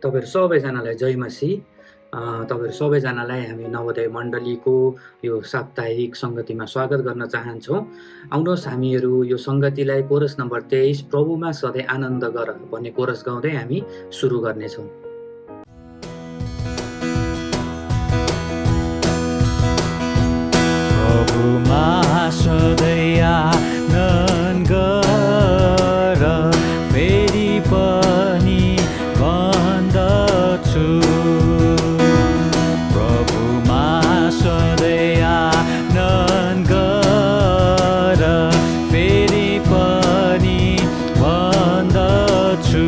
तपाईहरु सबैजनालाई जय मसीह। तपाईहरु सबैजनालाई हामी नवोदय मण्डलीको यो साप्ताहिक संगतिमा स्वागत गर्न चाहन्छौँ। आउनुहोस् हामीहरू यो संगतिलाई कोरस नम्बर 23 प्रभुमा सधैँ आनन्द गर भन्ने कोरस गाउँदै हामी सुरु गर्नेछौँ। प्रभुमा सधैँ आनन्द गर फेरि पनि भन्दछु। प्रभुमा सधैँ आनन्द गर फेरि पनि भन्दछु।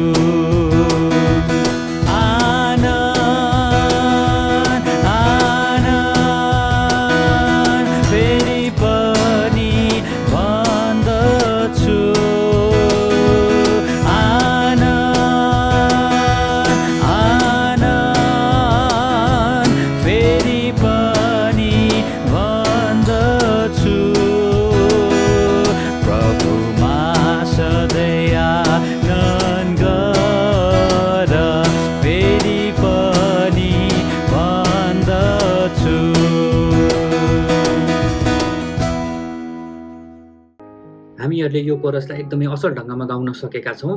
हामीहरूले यो कोरसलाई एकदमै असल ढङ्गमा गाउन सकेका छौँ।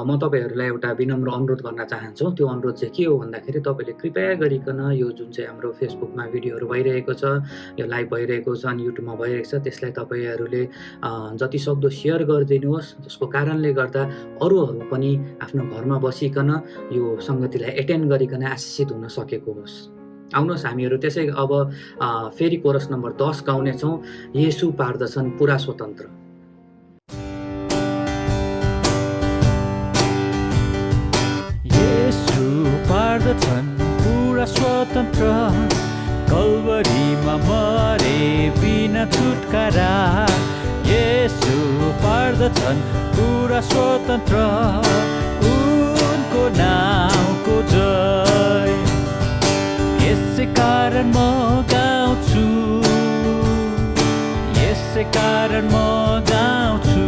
म तपाईहरुलाई एउटा विनम्र अनुरोध गर्न चाहन्छु। त्यो अनुरोध चाहिँ के हो भन्दाखेरि तपाईले कृपया गरिकन यो जुन चाहिँ हाम्रो फेसबुकमा भिडियोहरु भइरहेको छ, यो लाइभ भइरहेको छ अनि युट्युबमा भइरहेको छ, त्यसलाई तपाईहरुले जति सक्दो शेयर गरिदिनुहोस्। जसको कारणले गर्दा अरूहरु पनि आफ्नो घरमा बसिकन यो संगतिलाई एटेन्ड गरिकन आशिषित हुन सकेको होस्। आउनुहोस् हामीहरू त्यसै अब फेरि कोरस नम्बर 10 गाउने छौँ। येशू पार्दछन् पुरा स्वतन्त्र। येशू पार्दछन् पुरा स्वतन्त्र, कल्वरीमा मरे बिना छुटकारा। येशू पार्दछन् पुरा स्वतन्त्र, उनको नामको जय। यसै कारण म गाउँछु, यसै कारण म गाउँछु।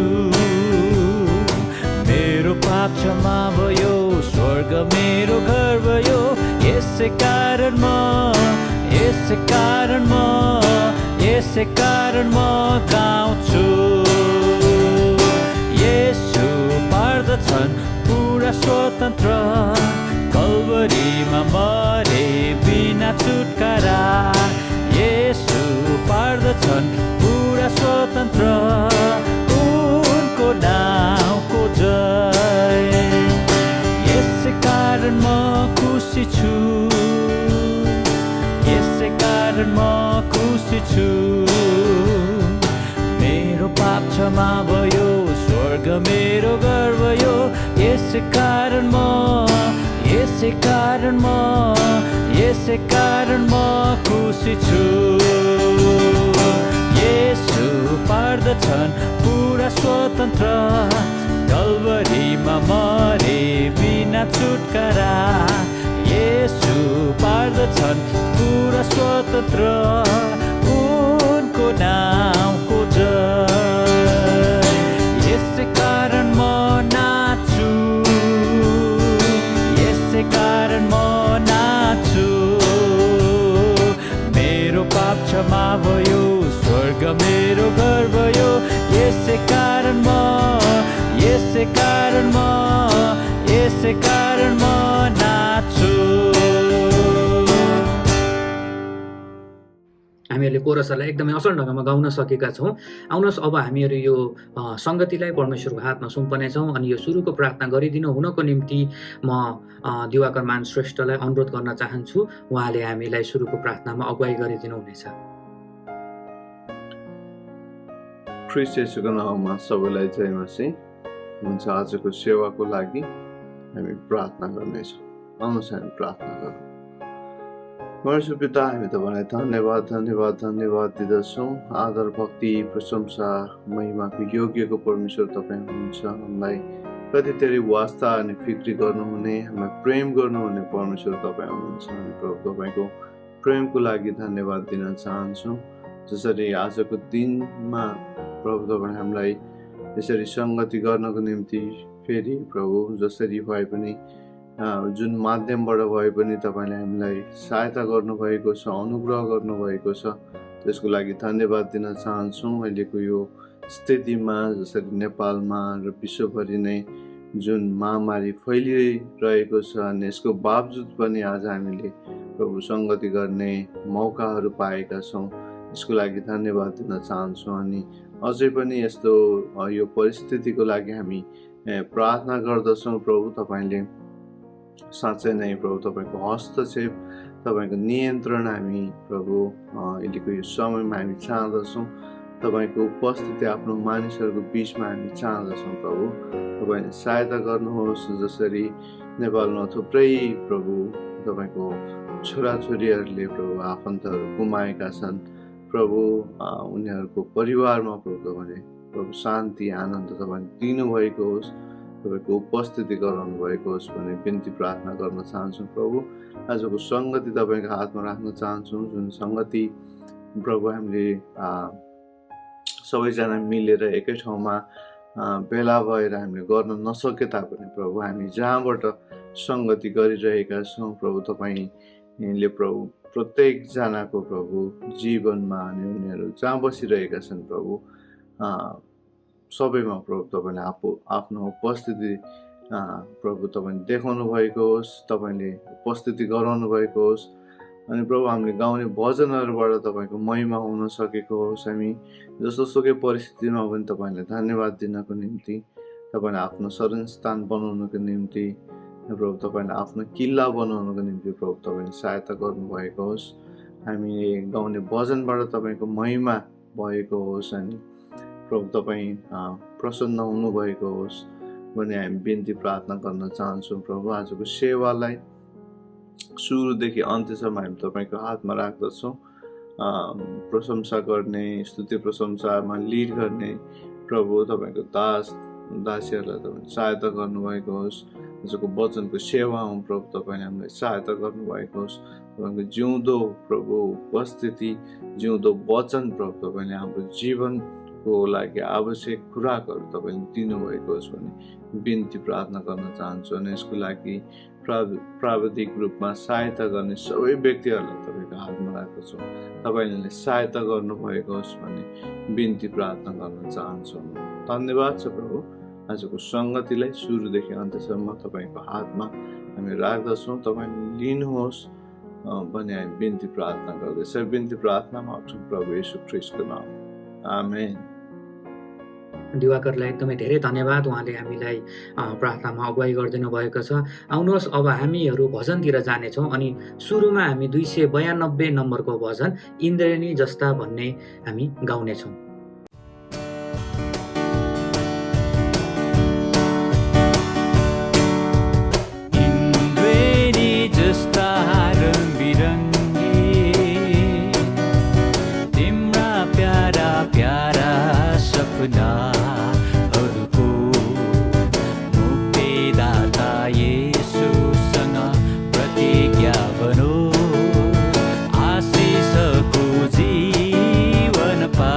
मेरो पाप क्षमा भयो, स्वर्ग मेरो घर भयो। यसै कारण म गाउँछु। येशू पार्दछन् पुरा स्वतन्त्र, कल्वरीमा मरे बिना छुटकारा। येशू पार्दछन् पुरा स्वतन्त्र, उनको नामको जय। यसै कारण म खुसी छु, यसै कारण म खुसी छु। मेरो पाप क्षमा भयो, स्वर्ग मेरो घर भयो। यसै कारण म खुसी छु। येशू पार्दछन् पुरा स्वतन्त्र, कल्वरीमा मरे बिना छुटकारा। येशू पार्दछन् पुरा स्वतन्त्र, उनको नामको जय। यसै कारण म नाच्छु, यसै कारण म नाच्छु। मेरो पाप क्षमा भयो, स्वर्ग मेरो घर भयो। यसै कारण म नाच्छु। हामीहरूले कोरसलाई एकदमै असल ढङ्गमा गाउन सकेका छौँ। आउनुहोस् अब हामीहरू यो संगतिलाई परमेश्वरको हातमा सुम्पनेछौँ अनि यो सुरुको प्रार्थना गरिदिनु हुनको निम्ति म दिवाकर मान श्रेष्ठलाई अनुरोध गर्न चाहन्छु। उहाँले हामीलाई सुरुको प्रार्थनामा अगुवाई गरिदिनु हुनेछ। ख्रीष्ट येशूको नाममा सबैलाई जय मसीह। हुन्छ आजको सेवाको लागि हामी प्रार्थना गर्नेछौँ। आउनुहोस् हामी प्रार्थना गरौँ। परमेश्वर पिता, हामी तपाईँलाई धन्यवाद दिँदछौँ। आदर, भक्ति, प्रशंसा, महिमाको योग्यको परमेश्वर तपाईँ हुनुहुन्छ। हामीलाई कति धेरै वास्ता अनि फिक्री गर्नुहुने, हामीलाई प्रेम गर्नुहुने परमेश्वर तपाईँ हुनुहुन्छ। हामी प्रभु तपाईँको प्रेमको लागि धन्यवाद दिन चाहन्छौँ। जसरी आजको दिनमा प्रभु तपाईँ हामीलाई यसरी संगति गर्नको निम्ति फेरि प्रभु जसरी भए पनि जुन माध्यमबाट भए पनि तपाईँले हामीलाई सहायता गर्नुभएको छ, अनुग्रह गर्नुभएको छ, त्यसको लागि धन्यवाद दिन चाहन्छौँ। अहिलेको यो स्थितिमा जसरी नेपालमा र विश्वभरि नै जुन महामारी फैलिरहेको छ अनि यसको बावजुद पनि आज हामीले प्रभु सङ्गति गर्ने मौकाहरू पाएका छौँ, यसको लागि धन्यवाद दिन चाहन्छौँ। अनि अझै पनि यस्तो यो परिस्थितिको लागि हामी प्रार्थना गर्दछौँ। प्रभु तपाईँले साँच्चै नै प्रभु तपाईँको हस्तक्षेप, तपाईँको नियन्त्रण हामी प्रभु अहिलेको यो समयमा हामी चाहँदछौँ। तपाईँको उपस्थिति आफ्नो मानिसहरूको बिचमा हामी चाहँदछौँ। प्रभु तपाईँले सहायता गर्नुहोस्। जसरी नेपालमा थुप्रै प्रभु तपाईँको छोराछोरीहरूले प्रभु आफन्तहरू गुमाएका छन्, प्रभु उनीहरूको परिवारमा प्रभु तपाईँले प्रभु शान्ति आनन्द तपाईँले दिनुभएको होस्, तपाईँको उपस्थिति गराउनु भएको होस् भन्ने बिन्ती प्रार्थना गर्न चाहन्छौँ। प्रभु आजको सङ्गति तपाईँको हातमा राख्न चाहन्छौँ। जुन सङ्गति प्रभु हामीले सबैजना मिलेर एकै ठाउँमा भेला भएर हामीले गर्न नसके तापनि प्रभु हामी जहाँबाट सङ्गति गरिरहेका छौँ, प्रभु तपाईँले प्रभु प्रत्येकजनाको प्रभु जीवनमा अनि उनीहरू जहाँ बसिरहेका छन् प्रभु सबैमा प्रभु तपाईँले आफ्नो उपस्थिति प्रभु तपाईँले देखाउनु भएको होस्, तपाईँले उपस्थिति गराउनु भएको होस्। अनि प्रभु हामीले गाउने भजनहरूबाट तपाईँको महिमा हुन सकेको होस्। हामी जस्तोसुकै परिस्थितिमा पनि तपाईँलाई धन्यवाद दिनको निम्ति, तपाईँले आफ्नो शरणस्थान बनाउनको निम्ति, प्रभु तपाईँले आफ्नो किल्ला बनाउनको निम्ति प्रभु तपाईँले सहायता गर्नुभएको होस्। हामी गाउने भजनबाट तपाईँको महिमा भएको होस् अनि प्रभु तपाईँ प्रसन्न हुनुभएको होस् भन्ने हामी बिन्ती प्रार्थना गर्न चाहन्छौँ। प्रभु आजको सेवालाई सुरुदेखि अन्त्यसम्म हामी तपाईँको हातमा राख्दछौँ। प्रशंसा गर्ने, स्तुति प्रशंसामा लिड गर्ने प्रभु तपाईँको दासीहरूलाई तपाईँले सहायता गर्नुभएको होस्। आजको वचनको सेवामा प्रभु तपाईँले हामीलाई सहायता गर्नुभएको होस्। तपाईँको जिउँदो प्रभु उपस्थिति, जिउँदो वचन प्रभु तपाईँले हाम्रो जीवनको लागि आवश्यक खुराकहरू तपाईँले दिनुभएको होस् भन्ने बिन्ती प्रार्थना गर्न चाहन्छु। अनि यसको लागि प्राविधिक रूपमा सहायता गर्ने सबै व्यक्तिहरूलाई तपाईँको हातमा राख्दछौँ। तपाईँले सहायता गर्नुभएको होस् भन्ने बिन्ती प्रार्थना गर्न चाहन्छौँ। धन्यवाद छ प्रभु। आजको सङ्गतिलाई सुरुदेखि अन्त्यसम्म तपाईँको हातमा हामी राख्दछौँ। तपाईँले लिनुहोस् भन्ने हामी बिन्ती प्रार्थना गर्दैछ। बिन्ती प्रार्थनामा आउँछौँ प्रभु येशू ख्रीष्टको नाम, आमेन। दिवाकरलाई एकदमै धेरै धन्यवाद। उहाँले हामीलाई प्रार्थनामा अगुवाई गरिदिनु भएको छ। आउनुहोस् अब हामीहरू भजनतिर जानेछौँ। अनि सुरुमा हामी 292 नम्बरको भजन इन्द्रेणी जस्ता भन्ने हामी गाउनेछौँ। जीवन पा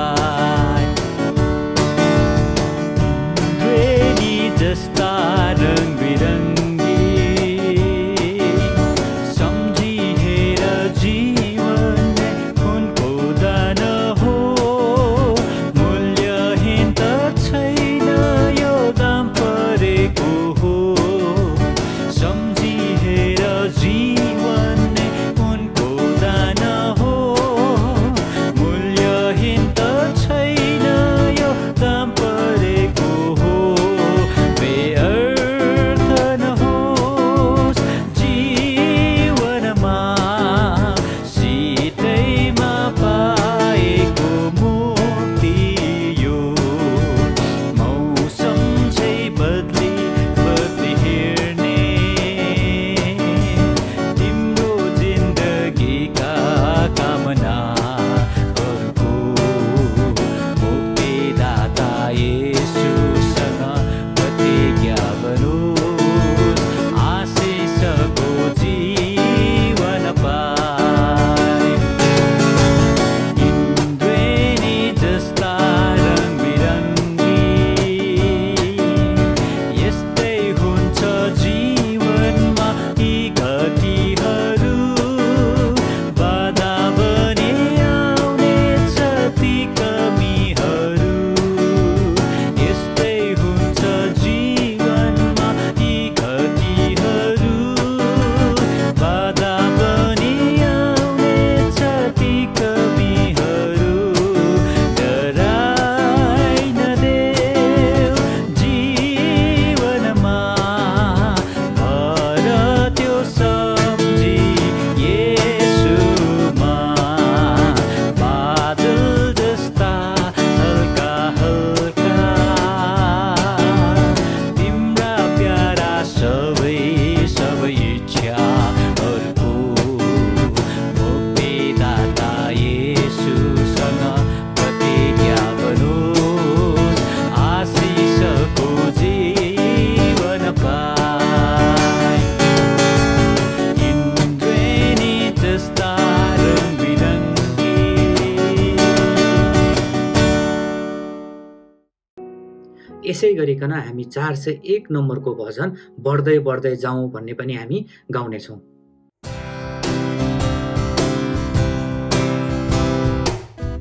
यसै गरिकन हामी 401 नम्बरको भजन बढ्दै बढ्दै जाउँ भन्ने पनि हामी गाउनेछौँ।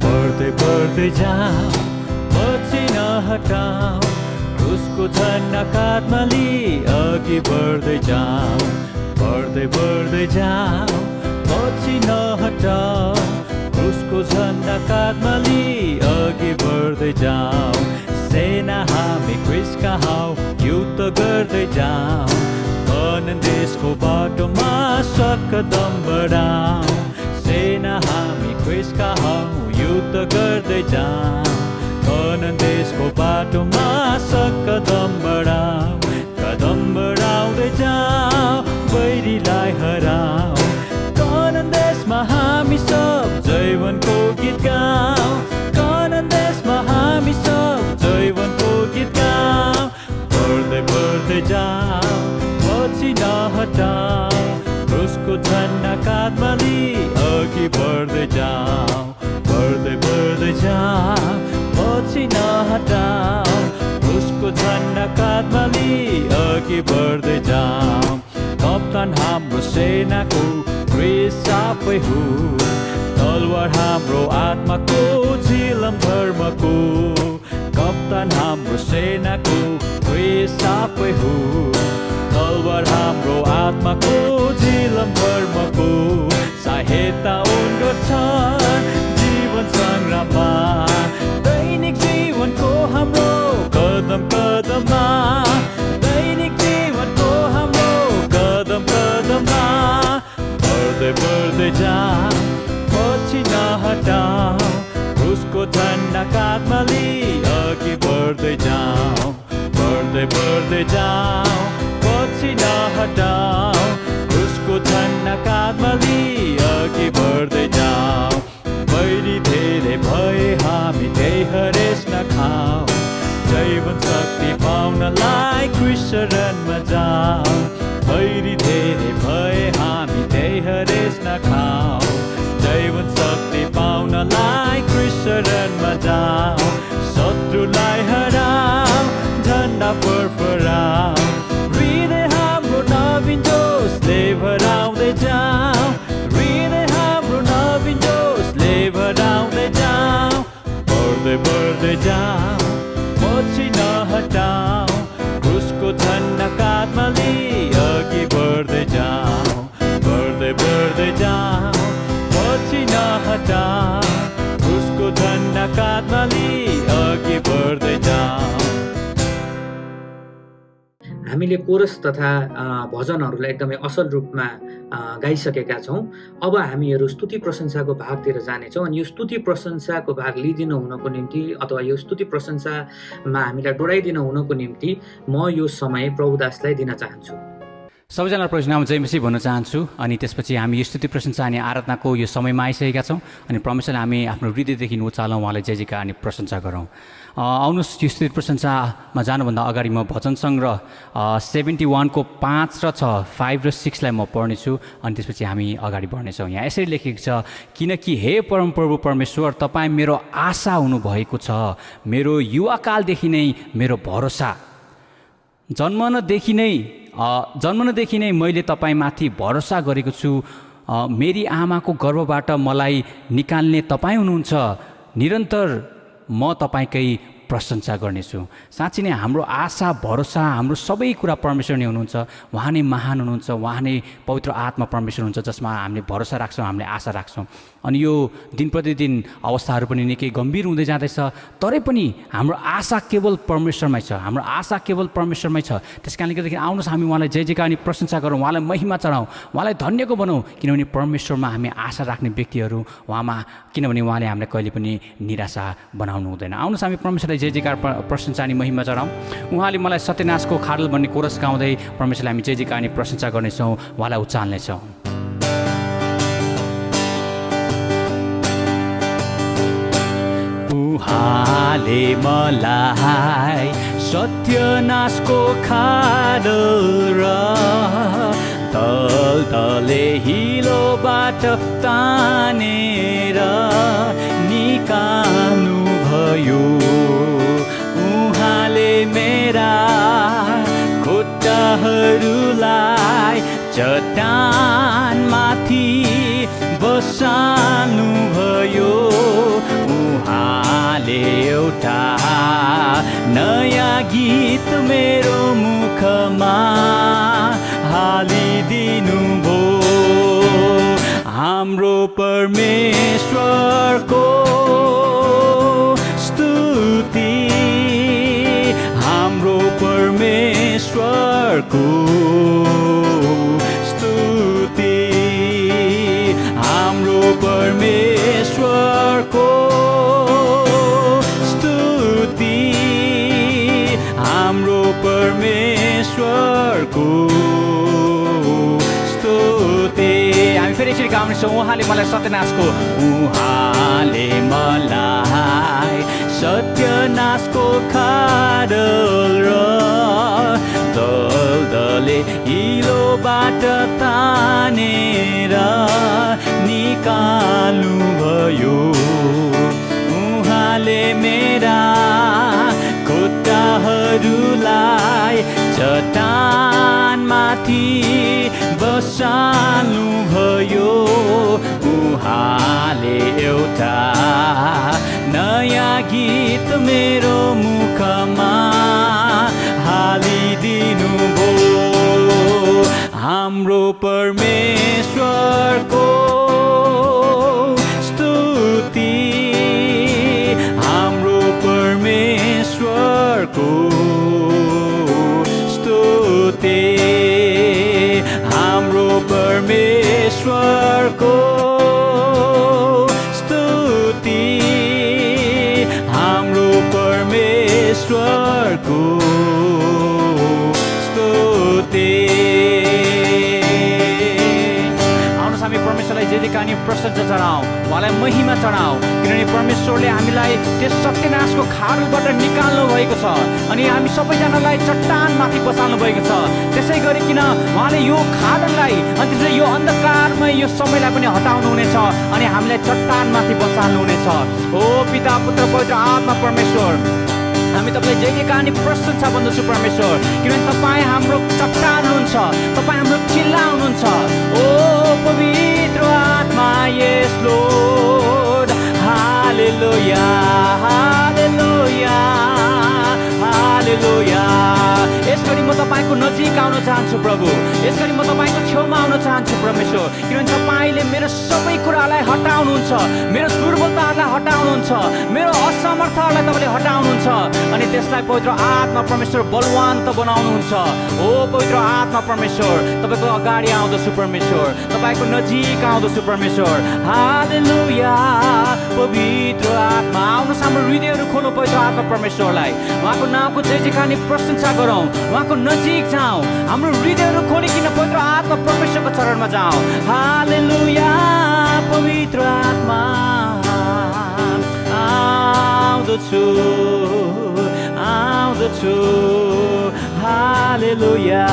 बढ्दै बढ्दै जाऊ पछि नहटाऊ क्रुसको झन्डा काँधमा लिई अघि बढ्दै जाऊ बढ्दै बढ्दै जाऊ पछि नहटाऊ क्रुसको झन्डा काँधमा लिई अघि बढ्दै जाऊ सेना हामी क्रिसका हौ युद्ध गर्दै जाऊ कानान देशको बाटोमा सकदम बढाऊ सेना हामी क्रिसका हौ युद्ध गर्दै जाऊ कानान देशको बाटोमा सकदम बढाऊ कदम बढाउँदै जाऊ बैरीलाई हराऊ कानान देशमा हामी सब जीवनको गीत गाऊ कानान देशमा हामी सब जीवनको गीत गाऊ बढ्दै बढ्दै जाऊ पछि नहटाऊ क्रुसको झन्डा काँधमा लिई अघि बढ्दै जाऊ बढ्दै बढ्दै जाऊ पछि नहटाऊ क्रुसको झन्डा काँधमा लिई अघि बढ्दै जाऊ कप्तान हाम्रो सेनाको क्रिस आफै हो तलवार हाम्रो आत्माको झिलम धर्मको कप्तान हाम्रो सेनाको क्रिस आफै हो तलवार हाम्रो आत्माको झिलम धर्मको सहायता उनको छ जीवन सङ्ग्राममा दैनिक जीवनको हाम्रो कदम कदममा दैनिक जीवनको हाम्रो कदम कदममा बढ्दै बढ्दै जाऊ पछि नहटाऊ क्रुसको झन्डा काँधमा लिई अघि बढ्दै जाऊ बढ्दै बढ्दै जाऊ पछि नहटाऊ क्रुसको झन्डा काँधमा लिई अघि बढ्दै जाऊ बैरी धेरै भए हामी त्यही हरेस नखाऊ जीवन शक्ति पाउनलाई क्रिस शरणमा जाऊ बैरी धेरै भए हामी त्यही हरेस नखाऊ जीवन शक्ति पाउनलाई क्रिस शरणमा जाऊ शत्रुलाई हराऊ झन्डा फरफराऊ हृदय हाम्रो नवीन जोसले भराउँदै जाऊ हृदय हाम्रो नवीन जोसले भराउँदै जाऊ बढ्दै बढ्दै जाऊ पछि नहटाऊ क्रुसको झन्डा काँधमा लिई अघि बढ्दै जाऊ बढ्दै बढ्दै जाऊ पछि नहटाऊ क्रुसको झन्डा काँधमा लिई अघि बढ्दै जाऊ हामीले कोरस तथा भजनहरूलाई एकदमै असल रूपमा गाइसकेका छौँ। अब हामीहरू स्तुति प्रशंसाको भागतिर जानेछौँ अनि यो स्तुति प्रशंसाको भाग लिइदिनु हुनको निम्ति अथवा यो स्तुति प्रशंसामा हामीलाई डोराइदिनु हुनको निम्ति म यो समय प्रभुदासलाई दिन चाहन्छु। सबैजना प्रभुको नाममा जय मसीह भन्न चाहन्छु अनि त्यसपछि हामी यो स्तुति प्रशंसा अनि आराधनाको यो समयमा आइसकेका छौँ अनि परमेश्वरले हामी आफ्नो हृदयदेखि उचालौँ उहाँलाई जय जयकार अनि प्रशंसा गरौँ। आउनुहोस् यो स्तुति प्रशंसामा जानुभन्दा अगाडि म भजन सङ्ग्रह 71 को 5 र 6 5 र 6 लाई म पढ्नेछु अनि त्यसपछि हामी अगाडि बढ्नेछौँ। यहाँ यसरी लेखेको छ, किनकि हे परमप्रभु परमेश्वर तपाईँ मेरो आशा हुनुभएको छ, मेरो युवाकालदेखि नै मेरो भरोसा, जन्मनदेखि नै मैले तपाईँमाथि भरोसा गरेको छु। मेरी आमाको गर्भबाट मलाई निकाल्ने तपाईँ हुनुहुन्छ, निरन्तर म तपाईँकै प्रशंसा गर्नेछु। साँच्चै नै हाम्रो आशा भरोसा हाम्रो सबै कुरा परमेश्वर नै हुनुहुन्छ। उहाँ नै महान हुनुहुन्छ, उहाँ नै पवित्र आत्मा परमेश्वर हुनुहुन्छ जसमा हामीले भरोसा राख्छौँ, हामीले आशा राख्छौँ। अनि यो दिन प्रतिदिन अवस्थाहरू पनि निकै गम्भीर हुँदै जाँदैछ, तरै पनि हाम्रो आशा केवल परमेश्वरमै छ, हाम्रो आशा केवल परमेश्वरमै छ। त्यस कारणले गर्दाखेरि आउनुहोस् हामी उहाँलाई जय जयकार अनि प्रशंसा गरौँ, उहाँलाई महिमा चढाउँ, उहाँलाई धन्यको बनाउँ, किनभने परमेश्वरमा हामी आशा राख्ने व्यक्तिहरू उहाँमा, किनभने उहाँले हामीलाई कहिले पनि निराशा बनाउनु हुँदैन। आउनुहोस् हामी परमेश्वरलाई जय जयकार प्रशंसा अनि महिमा चढाउँ। उहाँले मलाई सत्यनाशको खाडल भन्ने कोरस गाउँदै परमेश्वरलाई हामी जय जयकार अनि प्रशंसा गर्नेछौँ, उहाँलाई उचाल्नेछौँ। उहाँले मलाई सत्यनाशको खाडल र तले हिलोबाट तानेर निकाल्नु भयो। उहाँले चट्टानमाथि बसाल्नुभयो उहाँले एउटा नयाँ गीत मेरो मुखमा हालिदिनुभयो हाम्रो परमेश्वरको स्तुति हाम्रो परमेश्वरको स्तुति हाम्रो परमेश्वरको स्तुति हाम्रो परमेश्वरको स्तुति हामी फेरि एकचोटि गाउनेछौँ उहाँले मलाई सत्यनाशको उहाँले मलाई सत्यनाशको खाडल र दलदले हिलोबाट तानेर निकाल्नुभयो उहाँले मेरा खुट्टाहरूलाई चट्टानमाथि बसाल्नुभयो उहाँले एउटा नयाँ गीत मेरो मुखमा हालिदिनुभयो हाम्रो परमेश्वरको स्तुति हाम्रो परमेश्वरको स्तुति हाम्रो परमेश्वरको स्तुति हाम्रो परमेश्वरको स्तुति आउनुहोस् हामी परमेश्वरलाई जे कहानी प्रशंसा चढाउँ उहाँलाई महिमा चढाउँ किनभने परमेश्वरले हामीलाई त्यस सत्यनाशको खाडलबाट निकाल्नु भएको छ अनि हामी सबैजनालाई चट्टानमाथि बसाल्नु भएको छ त्यसै गरिकन उहाँले यो खाडललाई अनि त्यसरी यो अन्धकारमय यो समयलाई पनि हटाउनु हुनेछ अनि हामीलाई चट्टानमाथि बसाल्नु हुनेछ ओ पिता पुत्र पवित्र आत्मा परमेश्वर हामी तपाईँलाई जय जयकार अनि प्रशंसा भन्दछु परमेश्वर किनभने तपाईँ हाम्रो चट्टान हुनुहुन्छ तपाईँ हाम्रो चिल्ला हुनुहुन्छ ओ पवित्र आत्मा यस लोर्ड हालेलुया हालेलुया हालेलुया यसगरी म तपाईँको नजिक आउन चाहन्छु प्रभु यसगरी म तपाईँको छेउमा आउन चाहन्छु परमेश्वर किनभने तपाईँले मेरो सबै कुरालाई हटाउनुहुन्छ मेरो दुर्बलताहरूलाई हटाउनुहुन्छ मेरो असमर्थहरूलाई तपाईँले हटाउनुहुन्छ अनि त्यसलाई पवित्र आत्मा परमेश्वर बलवान्त बनाउनुहुन्छ ओ पवित्र आत्मा परमेश्वर तपाईँको अगाडि आउँदछु परमेश्वर तपाईँको नजिक आउँदछु परमेश्वर हालेलुया पवित्र आत्मा आउनुहोस् हाम्रो हृदयहरू खोल्नु पवित्र आत्मा परमेश्वरलाई उहाँको नामको जय जयकार अनि प्रशंसा गरौँ उहाँको नजिक जाउँ हाम्रो हृदयहरू खोलिकन पवित्र आत्मा परमेश्वरको चरणमा जाउँ हालेलुया पवित्र आत्मा आउँदछु आउँदछु हालेलुया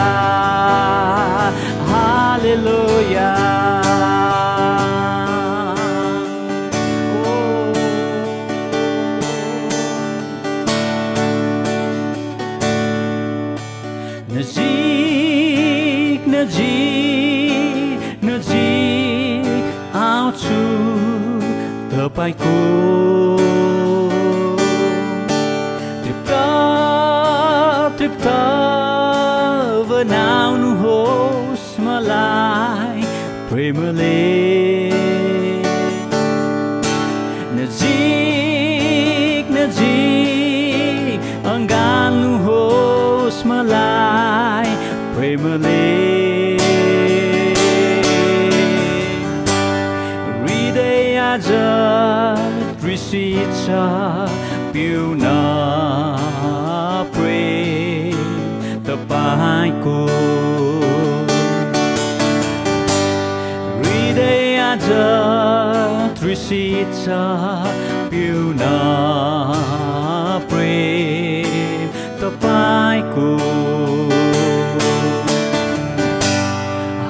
हालेलुया नजिक नजिक नजिक आउँछु तपाईँको तृप्त तृप्त बनाउनुहोस् मलाई प्रेमले नजिक नजिक अँगाल्नुहोस् मलाई प्रेमले हृदय आज तृषित छ पिउन प्रेम तपाईँको हृदय आज तृषित छ पिउन प्रेम तपाईँको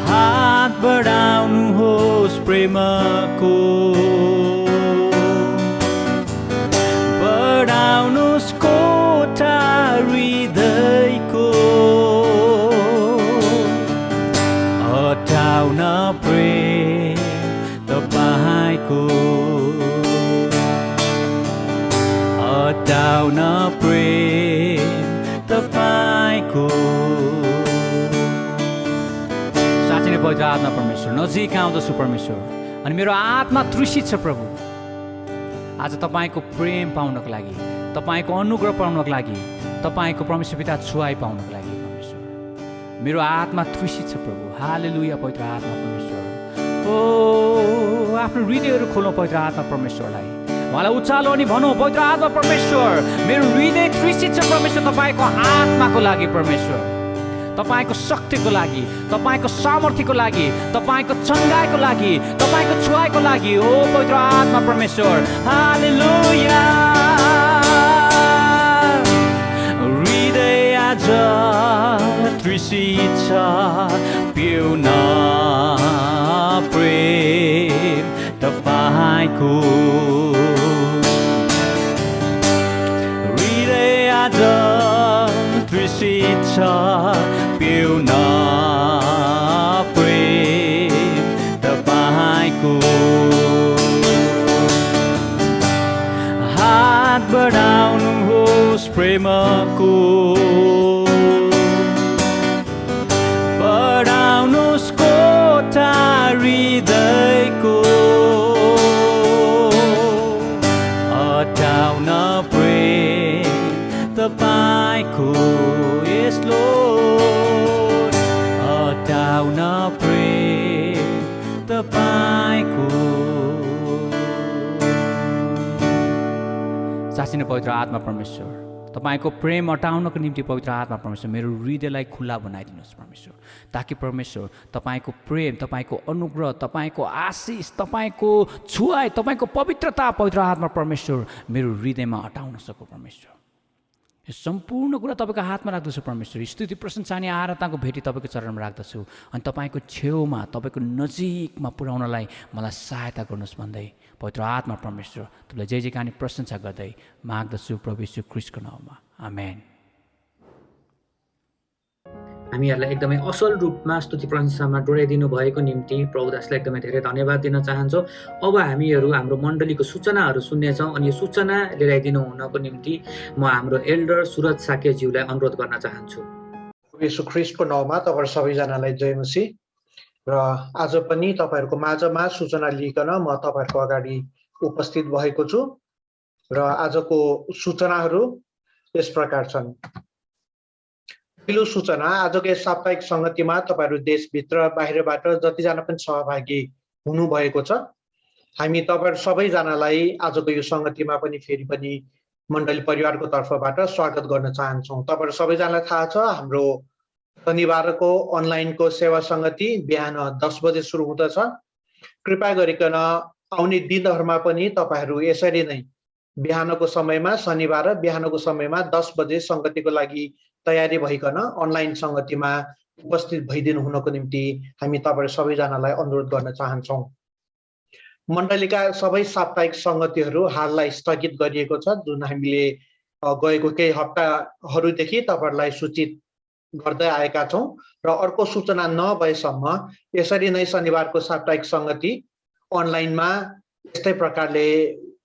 हात बढाउनुहोस् प्रेमको बढाउनुहोस् कोठा हृदयको हटाउन प्रेम तपाईको। साँच्चै नै पवित्र आत्मा परमेश्वर नजिक आउँदछु परमेश्वर, अनि मेरो आत्मा तृषित छ प्रभु। आज तपाईको प्रेम पाउनको लागि, तपाईको अनुग्रह पाउनको लागि, तपाईको परमेश्वर पिता छुवाई पाउनको लागि परमेश्वर मेरो आत्मा तृषित छ प्रभु। हालेलुया पवित्र आत्मा परमेश्वर। ओ आफ्नो हृदयहरू खोलौँ पवित्र आत्मा परमेश्वरलाई, उहाँलाई उचालो अनि भनौँ पवित्र आत्मा परमेश्वर मेरो हृदय तृषित छ परमेश्वर तपाईको आत्माको लागि परमेश्वर, तपाईको शक्तिको लागि, तपाईको सामर्थ्यको लागि, तपाईको चङ्गाइको लागि, तपाईको छुवाईको लागि। ओ पवित्र आत्मा परमेश्वर हालेलुया। हृदय आज तृषित छ पिउन प्रेम तपाईको। हृदय आज तृषित छ पिउन प्रेम तपाईको। हात बढाउनुहोस् प्रेमको, बढाउनुहोस् कोठा हृदयको। हटाउन प्रेम तपाईको यस लोड, हटाउन प्रेम तपाईको। साँच्चै नै पवित्र आत्मा परमेश्वर तपाईको प्रेम हटाउनको निम्ति पवित्र आत्मा परमेश्वर मेरो हृदयलाई खुला बनाइदिनुहोस् परमेश्वर, ताकि परमेश्वर तपाईको प्रेम, तपाईको अनुग्रह, तपाईको आशिष, तपाईको छुवाई, तपाईको पवित्रता पवित्र आत्मा परमेश्वर मेरो हृदयमा हटाउन सकु परमेश्वर। यो सम्पूर्ण कुरा तपाईँको हातमा राख्दछु परमेश्वर। स्तुति प्रशंसा अनि आराधनाको भेटी तपाईँको चरणमा राख्दछु, अनि तपाईँको छेउमा तपाईँको नजिकमा पुर्याउनलाई मलाई सहायता गर्नुहोस् भन्दै पवित्र आत्मा परमेश्वर तपाईँलाई जय जयकानी प्रशंसा गर्दै माग्दछु प्रभु यीशु ख्रीष्टको नाममा, आमेन। हामीहरूलाई एकदमै असल रूपमा स्तुति प्रशंसामा डोर्याइदिनु भएको निम्ति प्रभुदासलाई एकदमै धेरै धन्यवाद दिन चाहन्छौँ। अब हामीहरू हाम्रो मण्डलीको सूचनाहरू सुन्नेछौँ, अनि यो सूचना लिएर आइदिनु हुनको निम्ति म हाम्रो एल्डर सुरज साकेज्यूलाई अनुरोध गर्न चाहन्छु। यीशु ख्रीष्टको नाममा तपाईहरु सबैजनालाई जय मसीह। र आज पनि तपाईहरुको माझमा सूचना लिइकन म तपाईहरुको अगाडि उपस्थित भएको छु। र आजको सूचनाहरू यस प्रकार छन्। पहिलो सूचना, आजको यस साप्ताहिक संगतिमा तपाईहरु देशभित्र बाहिरबाट जतिजना पनि सहभागी हुनुभएको छ, हामी तपाईहरु सबैजनालाई आजको यो संगतिमा पनि फेरि पनि मण्डली परिवारको तर्फबाट स्वागत गर्न चाहन्छौँ। तपाईहरु सबैजनालाई थाहा छ हाम्रो शनिबारको अनलाइनको सेवा संगति बिहान 10 बजे सुरु हुँदछ। कृपया गरिकन आउने दिनहरुमा पनि तपाईहरु यसरी नै बिहानको समयमा, शनिबार बिहानको समयमा 10 बजे संगतिको लागि तयारी भइकन अनलाइन संगतिमा उपस्थित भइदिनु हुनको निम्ति हामी तपाईहरु सबैजनालाई अनुरोध गर्न चाहन्छौँ। मण्डलीका सबै साप्ताहिक संगतिहरू हाललाई स्थगित गरिएको छ, जुन हामीले गएको केही हप्ताहरूदेखि तपाईहरुलाई सूचित गर्दै आएका छौं। र अर्को सूचना नभएसम्म यसरी नै शनिबारको साप्ताहिक संगति अनलाइनमा यस्तै प्रकारले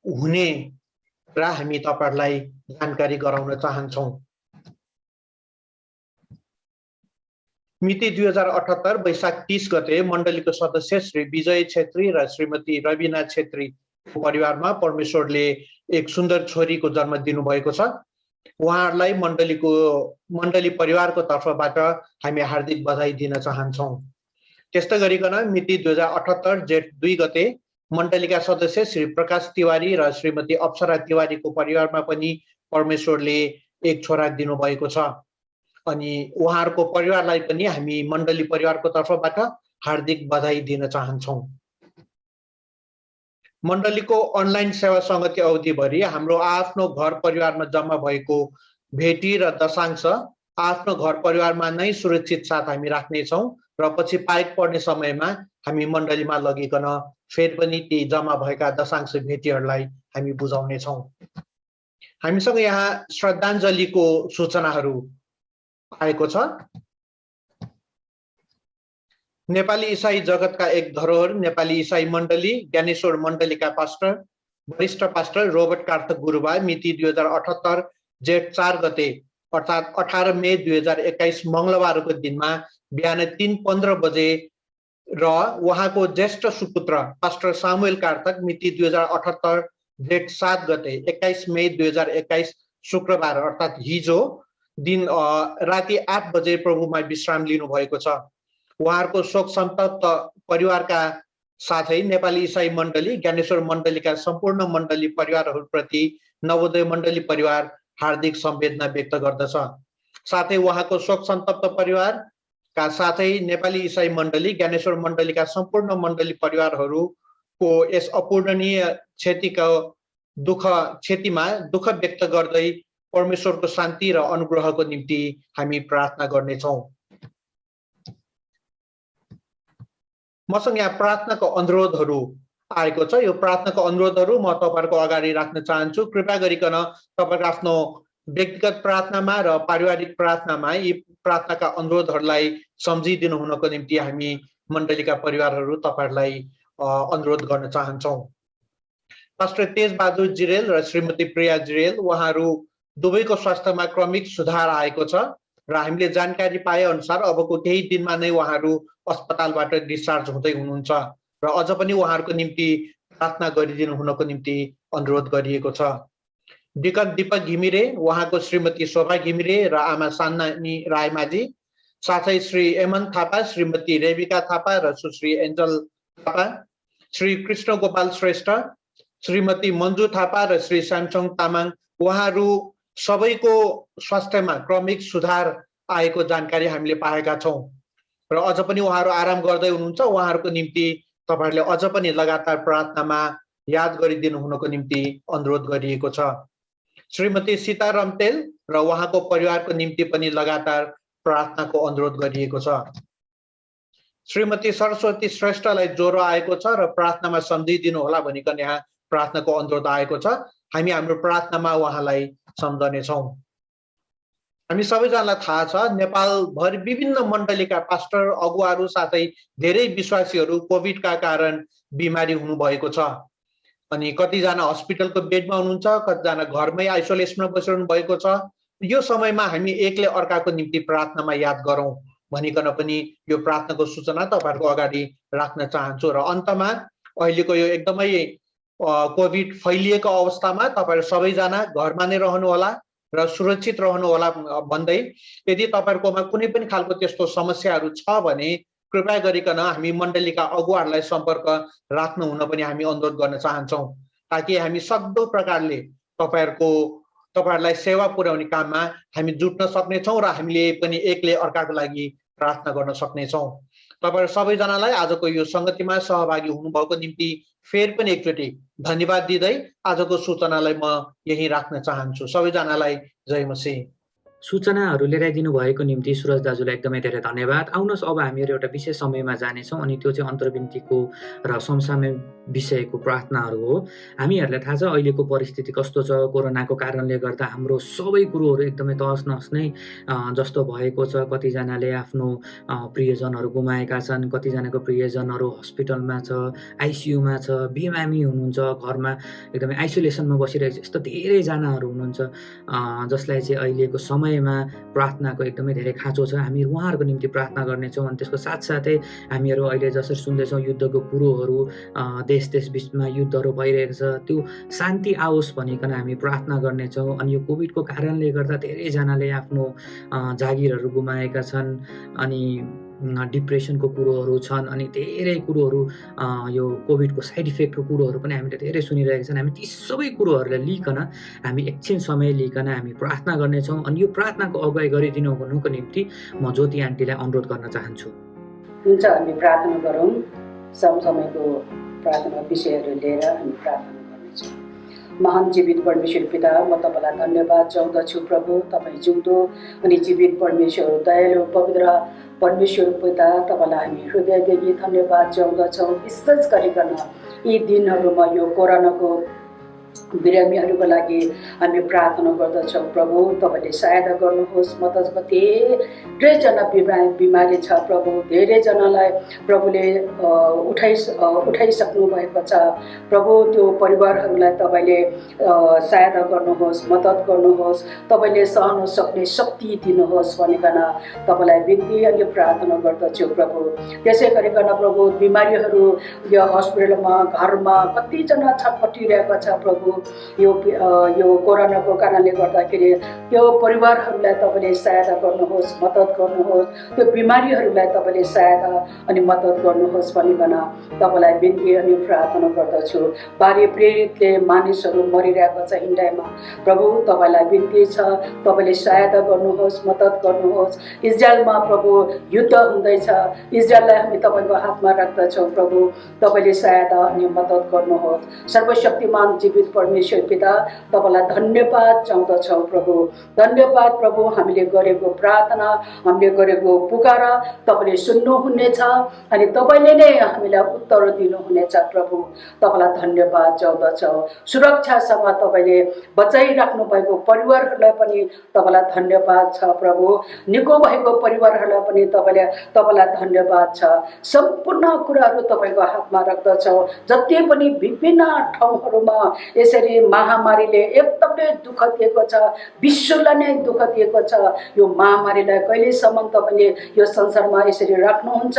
हुने र हामी तपाईहरुलाई जानकारी गराउन चाहन्छौं। मिति 2078 वैशाख 30 गते मण्डलीको सदस्य श्री विजय छेत्री र श्रीमती रविना छेत्रीको परिवारमा परमेश्वरले एक सुन्दर छोरीको जन्म दिनुभएको छ। उहाँहरूलाई मण्डली परिवारको तर्फबाट हामी हार्दिक बधाई दिन चाहन्छौं। त्यस्तै गरिकन मिति 2078 जेठ 2 गते मण्डलीका सदस्य श्री प्रकाश तिवारी र श्रीमती अप्सरा तिवारीको परिवारमा पनि परमेश्वरले एक छोरा दिनुभएको छ, अनि उहाँहरूको परिवारलाई पनि हामी मण्डली परिवारको तर्फबाट हार्दिक बधाई दिन चाहन्छौं। मण्डलीको अनलाइन सेवा संगति अवधिभरि हाम्रो आफ्नो घर परिवारमा जम्मा भएको भेटी र दशांश आफ्नो घर परिवारमा नै सुरक्षित साथ हामी राख्नेछौँ र पछि पाइक पर्ने समयमा हामी मण्डलीमा लगिकन फेरि पनि ती जम्मा भएका दशांश भेटीहरूलाई हामी बुझाउनेछौँ। हामीसँग यहाँ श्रद्धाञ्जलीको सूचनाहरू आएको छ। नेपाली इसाई जगतका एक धरोहर नेपाली इसाई मण्डली ज्ञानेश्वर मण्डलीका पास्टर वरिष्ठ पास्टर रोबर्ट कार्तक गुरुबा मिति 2078 जेठ 4 गते अर्थात् 18 मे 2021 मङ्गलबारको दिनमा बिहान 3:15 बजे र उहाँको ज्येष्ठ सुपुत्र पास्टर सामुएल कार्तक मिति 2078 जेठ 7 गते 21 मे 2021 शुक्रबार अर्थात् हिजो दिन राति 8 बजे प्रभुमा विश्राम लिनुभएको छ। उहाँहरूको शोक सन्तप्त परिवारका साथै नेपाली इसाई मण्डली ज्ञानेश्वर मण्डलीका सम्पूर्ण मण्डली परिवारहरूप्रति नवोदय मण्डली परिवार हार्दिक संवेदना व्यक्त गर्दछ। साथै उहाँको शोक सन्तप्त परिवारका साथै नेपाली इसाई मण्डली ज्ञानेश्वर मण्डलीका सम्पूर्ण मण्डली परिवारहरूको यस अपूर्णनीय क्षतिमा दुःख व्यक्त गर्दै परमेश्वरको शान्ति र अनुग्रहको निम्ति हामी प्रार्थना गर्नेछौँ। मसँग यहाँ प्रार्थनाको अनुरोधहरू आएको छ। यो प्रार्थनाको अनुरोधहरू म तपाईहरुको अगाडि राख्न चाहन्छु। कृपया गरिकन तपाईहरुको आफ्नो व्यक्तिगत प्रार्थनामा र पारिवारिक प्रार्थनामा यी प्रार्थनाका अनुरोधहरूलाई सम्झिदिनु हुनको निम्ति हामी मण्डलीका परिवारहरू तपाईहरुलाई अनुरोध गर्न चाहन्छौँ। पास्टर तेज बहादुर जिरेल र श्रीमती प्रिया जिरेल उहाँहरू दुवैको स्वास्थ्यमा क्रमिक सुधार आएको छ र हामीले जानकारी पाए अनुसार अबको केही दिनमा नै उहाँहरू अस्पतालबाट डिस्चार्ज हुँदै हुनुहुन्छ र अझ पनि उहाँहरूको निम्ति प्रार्थना गरिदिनु हुनको निम्ति अनुरोध गरिएको छ। डिकन दीपक घिमिरे उहाँको श्रीमती शोभा घिमिरे र आमा सान्नानी रायमाझी साथै श्री एमन थापा श्रीमती रेबिका थापा र सुश्री एन्जल थापा श्री कृष्ण गोपाल श्रेष्ठ श्रीमती मन्जु थापा र श्री स्यामसङ तामाङ उहाँहरू सबैको स्वास्थ्यमा क्रमिक सुधार आएको जानकारी हामीले पाएका छौँ र अझ पनि उहाँहरू आराम गर्दै हुनुहुन्छ। उहाँहरूको निम्ति तपाईहरुले अझ पनि लगातार प्रार्थनामा याद गरिदिनु हुनको निम्ति अनुरोध गरिएको छ। श्रीमती सीता रम्तेल र उहाँको परिवारको निम्ति पनि लगातार प्रार्थनाको अनुरोध गरिएको छ। श्रीमती सरस्वती श्रेष्ठलाई ज्वरो आएको छ र प्रार्थनामा सम्झिदिनु होला भनिकन यहाँ प्रार्थनाको अनुरोध आएको छ। हामी हाम्रो प्रार्थनामा उहाँलाई सम्झनेछौँ। हामी सबैजनालाई थाहा छ नेपालभर विभिन्न मण्डलीका पास्टर अगुवाहरू साथै धेरै विश्वासीहरू कोभिडका कारण बिमारी हुनुभएको छ अनि कतिजना हस्पिटलको बेडमा हुनुहुन्छ, कतिजना घरमै आइसोलेसनमा बसिरहनु भएको छ। यो समयमा हामी एकले अर्काको निम्ति प्रार्थनामा याद गरौँ भनिकन पनि यो प्रार्थनाको सूचना तपाईहरुको अगाडि राख्न चाहन्छु र अन्तमा अहिलेको यो एकदमै कोभिड फैलिएको अवस्थामा तपाईहरु सबैजना घरमा नै रहनु होला र सुरक्षित रहनु होला भन्दै यदि तपाईहरुकोमा कुनै पनि खालको त्यस्तो समस्याहरू छ भने कृपया गरिकन हामी मण्डलीका अगुवाहरूलाई सम्पर्क राख्नु हुन पनि हामी अनुरोध गर्न चाहन्छौँ ताकि हामी सक्दो प्रकारले तपाईहरुलाई सेवा पुर्याउने काममा हामी जुट्न सक्नेछौँ र हामीले पनि एकले अर्काको लागि प्रार्थना गर्न सक्नेछौँ। तपाईहरु सबैजनालाई आजको यो संगतिमा सहभागी हुनुभएको निम्ति फेरि पनि एकचोटि धन्यवाद दिँदै आजको सूचनालाई म यही राख्न चाहन्छु। सबैजनालाई जय मसीह। सूचनाहरू ल्याइदिनु भएको निम्ति सुरज दाजुलाई एकदमै धेरै धन्यवाद। आउनुहोस् अब हामीहरू एउटा विशेष समयमा जानेछौँ अनि त्यो चाहिँ अन्तर्विन्तीको र समसामयिक विषयको प्रार्थनाहरू हो। हामीहरूलाई थाहा छ अहिलेको परिस्थिति कस्तो छ। कोरोनाको कारणले गर्दा हाम्रो सबै कुरोहरू एकदमै तहस नहस नै जस्तो भएको छ। कतिजनाले आफ्नो प्रियजनहरू गुमाएका छन्, कतिजनाको प्रियजनहरू हस्पिटलमा छ, आइसियुमा छ, बिमामी हुनुहुन्छ, घरमा एकदमै आइसोलेसनमा बसिरहेको छ। यस्तो धेरैजनाहरू हुनुहुन्छ जसलाई चाहिँ अहिलेको समयमा प्रार्थनाको एकदमै धेरै खाँचो छ। हामी उहाँहरूको निम्ति प्रार्थना गर्नेछौँ अनि त्यसको साथसाथै हामीहरू अहिले जसरी सुन्दैछौँ युद्धको कुरोहरू देश बिचमा युद्धहरू भइरहेको छ, त्यो शान्ति आओस् भनिकन हामी प्रार्थना गर्नेछौँ। अनि यो कोभिडको कारणले गर्दा धेरैजनाले आफ्नो जागिरहरू गुमाएका छन् अनि डिप्रेसनको कुरोहरू छन् अनि धेरै कुरोहरू यो कोभिडको साइड इफेक्टको कुरोहरू पनि हामीले धेरै सुनिरहेका छन्। हामी ती सबै कुरोहरूलाई लिइकन हामी एकछिन समय लिइकन हामी प्रार्थना गर्नेछौँ अनि यो प्रार्थनाको अगुवाई गरिदिनु हुनुको निम्ति म ज्योति आन्टीलाई अनुरोध गर्न चाहन्छु। हुन्छ, हामी प्रार्थना गरौँ। समसमयको प्रार्थना विषयहरू लिएर हामी प्रार्थना गर्नेछौँ। महान जीवित परमेश्वर पिता, म तपाईँलाई धन्यवाद चाहन्छु प्रभु। तपाईँ जिउँदो अनि जीवित परमेश्वर, दयालु पवित्र परमेश्वर पिता, तपाईँलाई हामी हृदयदेखि धन्यवाद चाहन्छौँ। विशेष गरिकन यी दिनहरूमा यो कोरोनाको बिरामीहरूको लागि हामी प्रार्थना गर्दछौँ प्रभु तपाईँले सहायता गर्नुहोस्। मद्दतको धेरैजना बिमारी छ प्रभु, धेरैजनालाई प्रभुले उठाइसक्नु भएको छ प्रभु। त्यो परिवारहरूलाई तपाईँले सहायता गर्नुहोस्, मद्दत गर्नुहोस्, तपाईँले सहन सक्ने शक्ति दिनुहोस् भनिकन तपाईँलाई बिन्ती अनि प्रार्थना गर्दछु प्रभु। त्यसै गरिकन प्रभु बिमारीहरू यो हस्पिटलमा घरमा कतिजना छटपटिरहेको छ प्रभु। यो कोरोनाको कारणले गर्दाखेरि त्यो परिवारहरूलाई तपाईँले सहायता गर्नुहोस्, मद्दत गर्नुहोस्। त्यो बिमारीहरूलाई तपाईँले सहायता अनि मद्दत गर्नुहोस् भनिकन तपाईँलाई बिन्ती अनि प्रार्थना गर्दछु। बाह्य प्रेरितले मानिसहरू मरिरहेको छ इन्डियामा प्रभु, तपाईँलाई बिन्ती छ, तपाईँले सहायता गर्नुहोस्, मद्दत गर्नुहोस्। इजरायलमा प्रभु युद्ध हुँदैछ, इजरायललाई हामी तपाईँको हातमा राख्दछौँ प्रभु, तपाईँले सहायता अनि मद्दत गर्नुहोस्। सर्वशक्तिमान जीवित परमेश्वर पिता, तपाईँलाई धन्यवाद चाहँदछौँ प्रभु। धन्यवाद प्रभु, हामीले गरेको प्रार्थना, हामीले गरेको पुकार तपाईँले सुन्नुहुनेछ अनि तपाईँले नै हामीलाई उत्तर दिनुहुनेछ प्रभु। तपाईँलाई धन्यवाद चाहँदछौँ। सुरक्षासँग तपाईँले बचाइराख्नु भएको परिवारहरूलाई पनि तपाईँलाई धन्यवाद छ प्रभु। निको भएको परिवारहरूलाई पनि तपाईँलाई धन्यवाद छ। सम्पूर्ण कुराहरू तपाईँको हातमा राख्दछौँ। जति पनि विभिन्न ठाउँहरूमा यसरी महामारीले एकदमै दुःख दिएको छ, विश्वलाई नै दुःख दिएको छ, यो महामारीलाई कहिलेसम्म तपाईँले यो संसारमा यसरी राख्नुहुन्छ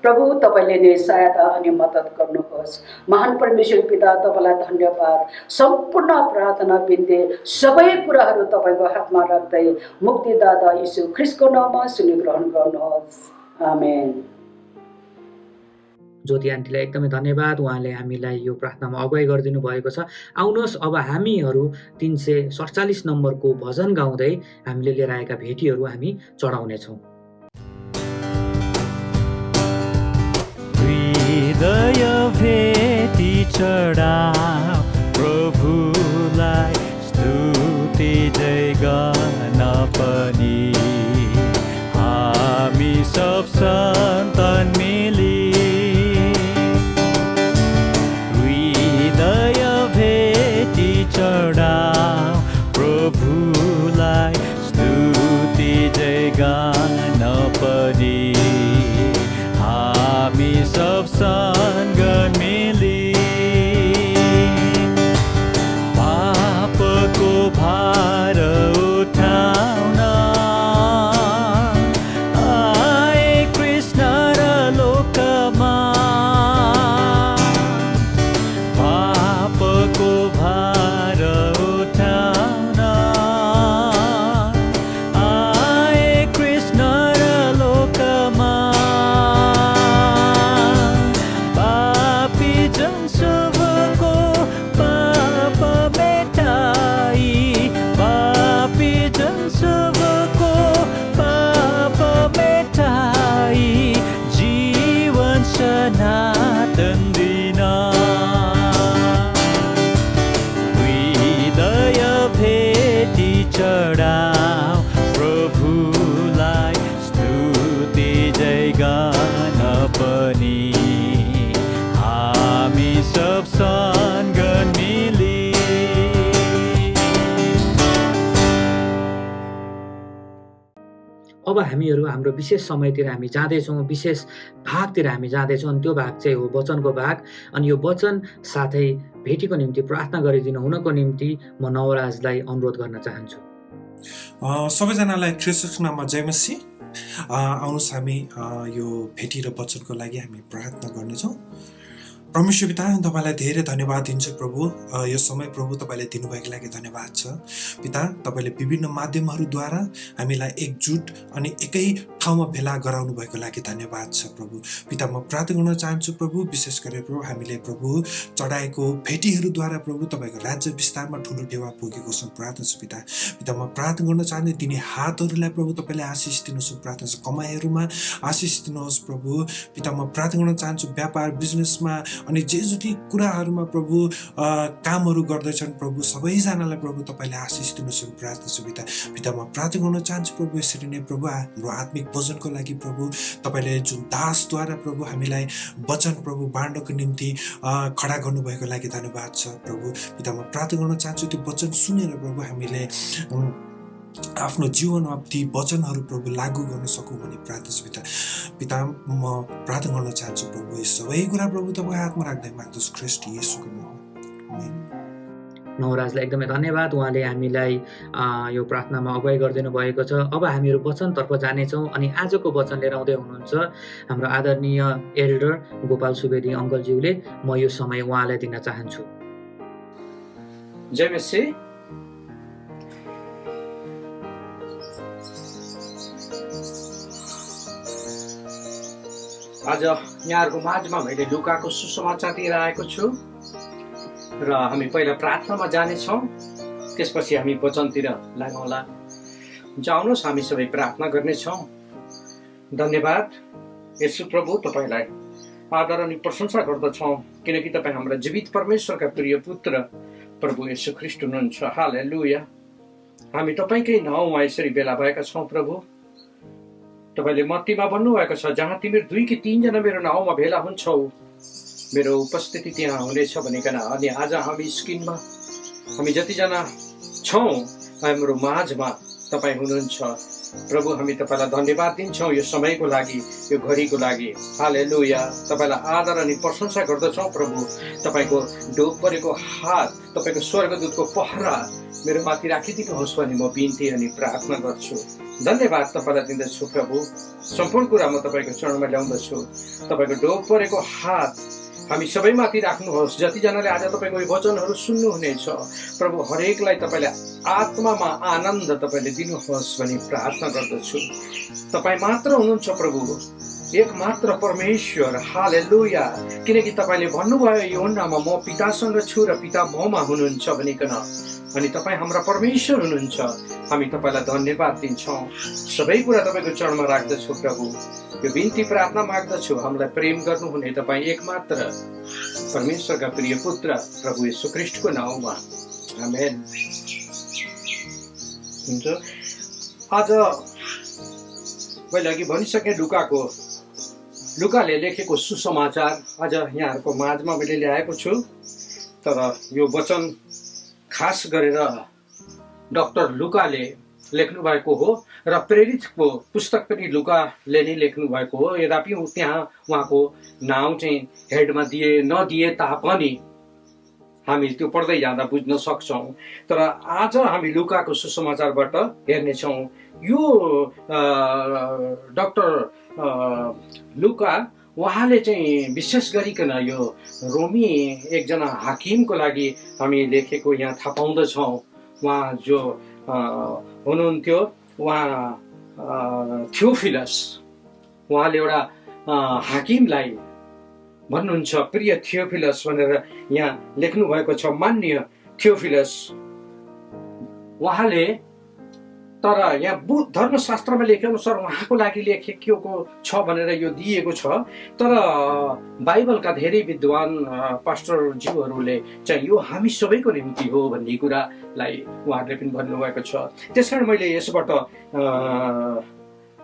प्रभु, तपाईँले नै सहायता अनि मद्दत गर्नुहोस्। महान परमेश्वर पिता, तपाईँलाई धन्यवाद। सम्पूर्ण प्रार्थना बिन्ती सबै कुराहरू तपाईँको हातमा राख्दै मुक्तिदाता यीशु ख्रीष्टको नाममा सुनिग्रहण गर्नुहोस्। आमेन। ज्योति आन्टीलाई एकदमै धन्यवाद, उहाँले हामीलाई यो प्रार्थनामा अगुवाई गरिदिनु भएको छ। आउनुहोस् अब हामीहरू 347 नम्बरको भजन गाउँदै हामीले लिएर आएका भेटीहरू हामी चढाउनेछौँ। हृदय भेटी चढाऊ प्रभुलाई स्तुति जय गान पनि, हामी सब सन्तान मिली हृदय भेटी चढाऊ प्रभुलाई स्तुति जय गान पनि, हामी सब सँग मिली पापको भार उठाउन आए कृष्ण र लोकमा, पापको भार उठाउन आए कृष्ण र लोकमा, पापी जन सबको पाप मेटाई, पापी जन सबको पाप मेटाई, जीवन सनातन दिन हृदय भेटी चढाऊ प्रभुलाई स्तुति जय गान पनि, हामी सब सँग मिली अब हामीहरू हाम्रो विशेष समयतिर हामी जाँदैछौँ, विशेष भागतिर हामी जाँदैछौँ। अनि त्यो भाग चाहिँ हो वचनको भाग। अनि यो वचन साथै भेटीको निम्ति प्रार्थना गरिदिनु हुनको निम्ति म नवराजलाई अनुरोध गर्न चाहन्छु। सबैजनालाई ख्रीष्टको नाममा जय मसीह। आउनुहोस् हामी यो भेटी र वचनको लागि हामी प्रार्थना गर्नेछौँ। परमेश्वर पिता, तपाईँलाई धेरै धन्यवाद दिन्छु प्रभु। यो समय प्रभु तपाईँले दिनुभएको लागि धन्यवाद छ पिता। तपाईँले विभिन्न माध्यमहरूद्वारा हामीलाई एकजुट अनि एकै ठाउँमा भेला गराउनु भएको लागि धन्यवाद छ प्रभु। पिता, म प्रार्थना गर्न चाहन्छु प्रभु, विशेष गरेर प्रभु हामीले प्रभु चढाएको भेटीहरूद्वारा प्रभु तपाईँको राज्य विस्तारमा ठुलो टेवा पुगेको छ प्रार्थना छ पिता। पिता, म प्रार्थना गर्न चाहन्छु तिनी हातहरूलाई प्रभु तपाईँले आशिष दिनुहोस् प्रार्थना छ, कमाइहरूमा आशिष दिनुहोस् प्रभु। पिता, म प्रार्थना गर्न चाहन्छु व्यापार बिजनेसमा अनि जे जति कुराहरूमा प्रभु कामहरू गर्दैछन् प्रभु, सबैजनालाई प्रभु तपाईँले आशिष दिनुहोस् प्रार्थना छ पिता। पिता, म प्रार्थना गर्न चाहन्छु प्रभु यसरी नै प्रभु हाम्रो आत्मिक भोजनको लागि प्रभु तपाईँले जुन दासद्वारा प्रभु हामीलाई वचन प्रभु बाँड्नको निम्ति खडा गर्नुभएको लागि धन्यवाद छ प्रभु। पिता म प्रार्थना गर्न चाहन्छु त्यो वचन सुनेर प्रभु हामीले आफ्नो जीवनमा ती वचनहरू प्रभु लागू गर्न सकौँ भन्ने प्रार्थना पिता म प्रार्थना गर्न चाहन्छु प्रभु। यी सबै कुरा प्रभु तपाईँको हातमा राख्दै माग्दछु ख्रीष्ट येशूको नाममा आमेन। नवराजलाई एकदमै धन्यवाद, उहाँले हामीलाई यो प्रार्थनामा अगुवाई गरिदिनु भएको छ। अब हामीहरू वचनतर्फ जानेछौँ अनि आजको वचन लिएर आउँदै हुनुहुन्छ हाम्रो आदरणीय एल्डर गोपाल सुवेदी अङ्कलज्यूले। म यो समय उहाँलाई दिन चाहन्छु। जय मसी। आज यहाँहरूको माझमा मैले लुकाको सुसमाचार लिएर आएको छु र हामी पहिला प्रार्थनामा जानेछौँ, त्यसपछि हामी वचनतिर लागौँला। आउनुहोस् हामी सबै प्रार्थना गर्नेछौँ। धन्यवाद येशू प्रभु, तपाईँलाई आदर अनि प्रशंसा गर्दछौँ किनकि तपाईँ हाम्रा जीवित परमेश्वरका प्रिय पुत्र प्रभु येशू ख्रीष्ट हुनुहुन्छ। हालेलुया। हामी तपाईँकै नाउँमा यसरी भेला भएका छौँ प्रभु। तपाईँले मत्तीमा भन्नुभएको छ, जहाँ तिमीहरू 2 कि 3 जना मेरो नाउँमा भेला हुन्छौ मेरो उपस्थिति त्यहाँ हुनेछ भनिकन। अनि आज हामी स्क्रिनमा हामी जतिजना छौँ हाम्रो माझमा तपाईँ हुनुहुन्छ प्रभु। हामी तपाईँलाई धन्यवाद दिन्छौँ यो समयको लागि, यो घडीको लागि। हालेलुया। तपाईँलाई आदर अनि प्रशंसा गर्दछौँ प्रभु। तपाईँको डोब परेको हात, तपाईँको स्वर्गदूतको पहरा मेरो माथि राखिदिनुहोस् भनी म बिन्ती अनि प्रार्थना गर्छु। धन्यवाद तपाईँलाई दिँदछु प्रभु। सम्पूर्ण कुरा म तपाईँको चरणमा ल्याउँदछु। तपाईँको डोब परेको हात हामी सबैमाथि राख्नुहोस्। जतिजनाले आज तपाईँको यो वचनहरू सुन्नुहुनेछ प्रभु, हरेकलाई तपाईँले आत्मामा आनन्द तपाईँले दिनुहोस् भनी प्रार्थना गर्दछु। तपाईँ मात्र हुनुहुन्छ प्रभु, एक मात्र परमेश्वर। हालेलुया। किनकि तपाईँले भन्नुभयो यूहन्नामा, म पितासँग छु र पिता ममा हुनुहुन्छ भनिकन। अनि तपाईँ हाम्रा परमेश्वर हुनुहुन्छ। हामी तपाईँलाई धन्यवाद दिन्छौँ। सबै कुरा तपाईँको चरणमा राख्दछु प्रभु। यो बिन्ती प्रार्थना माग्दछु, हामीलाई प्रेम गर्नुहुने तपाईँ एकमात्र परमेश्वरका प्रिय पुत्र प्रभु येशू ख्रीष्टको नाउँमा आमेन। हुन्छ। आज मैले अघि भनिसकेँ लुकाले लेखेको सुसमाचार आज यहाँहरूको माझमा मैले ल्याएको छु। तर यो वचन खास गरेर डाक्टर लुकाले लेख्नु भएको हो र प्रेरितको पुस्तक पनि लुकाले नै लेख्नु भएको हो। यद्यपि त्यहाँ उहाँको नाउँ चाहिँ हेडमा नदिए तापनि हामी त्यो पढ्दै जाँदा बुझ्न सक्छौँ। तर आज हामी लुकाको सुसमाचारबाट हेर्नेछौँ। यो डाक्टर लुका उहाँले चाहिँ विशेष गरिकन यो रोमी एकजना हाकिमको लागि हामी लेखेको यहाँ थाहा पाउँदछौँ। उहाँ जो हुनुहुन्थ्यो, उहाँ थियोफिलस, उहाँले एउटा हाकिमलाई भन्नुहुन्छ प्रिय थियोफिलस भनेर यहाँ लेख्नु भएको छ। मान्य थियोफिलस, उहाँले तर यहाँ धर्मशास्त्रमा लेखे अनुसार उहाँको लागि लेखेको छ भनेर यो दिएको छ। तर बाइबलका धेरै विद्वान पास्टरज्यूहरूले चाहिँ यो हामी सबैको निम्ति हो भन्ने कुरालाई उहाँहरूले पनि भन्नुभएको छ। त्यसकारण मैले यसबाट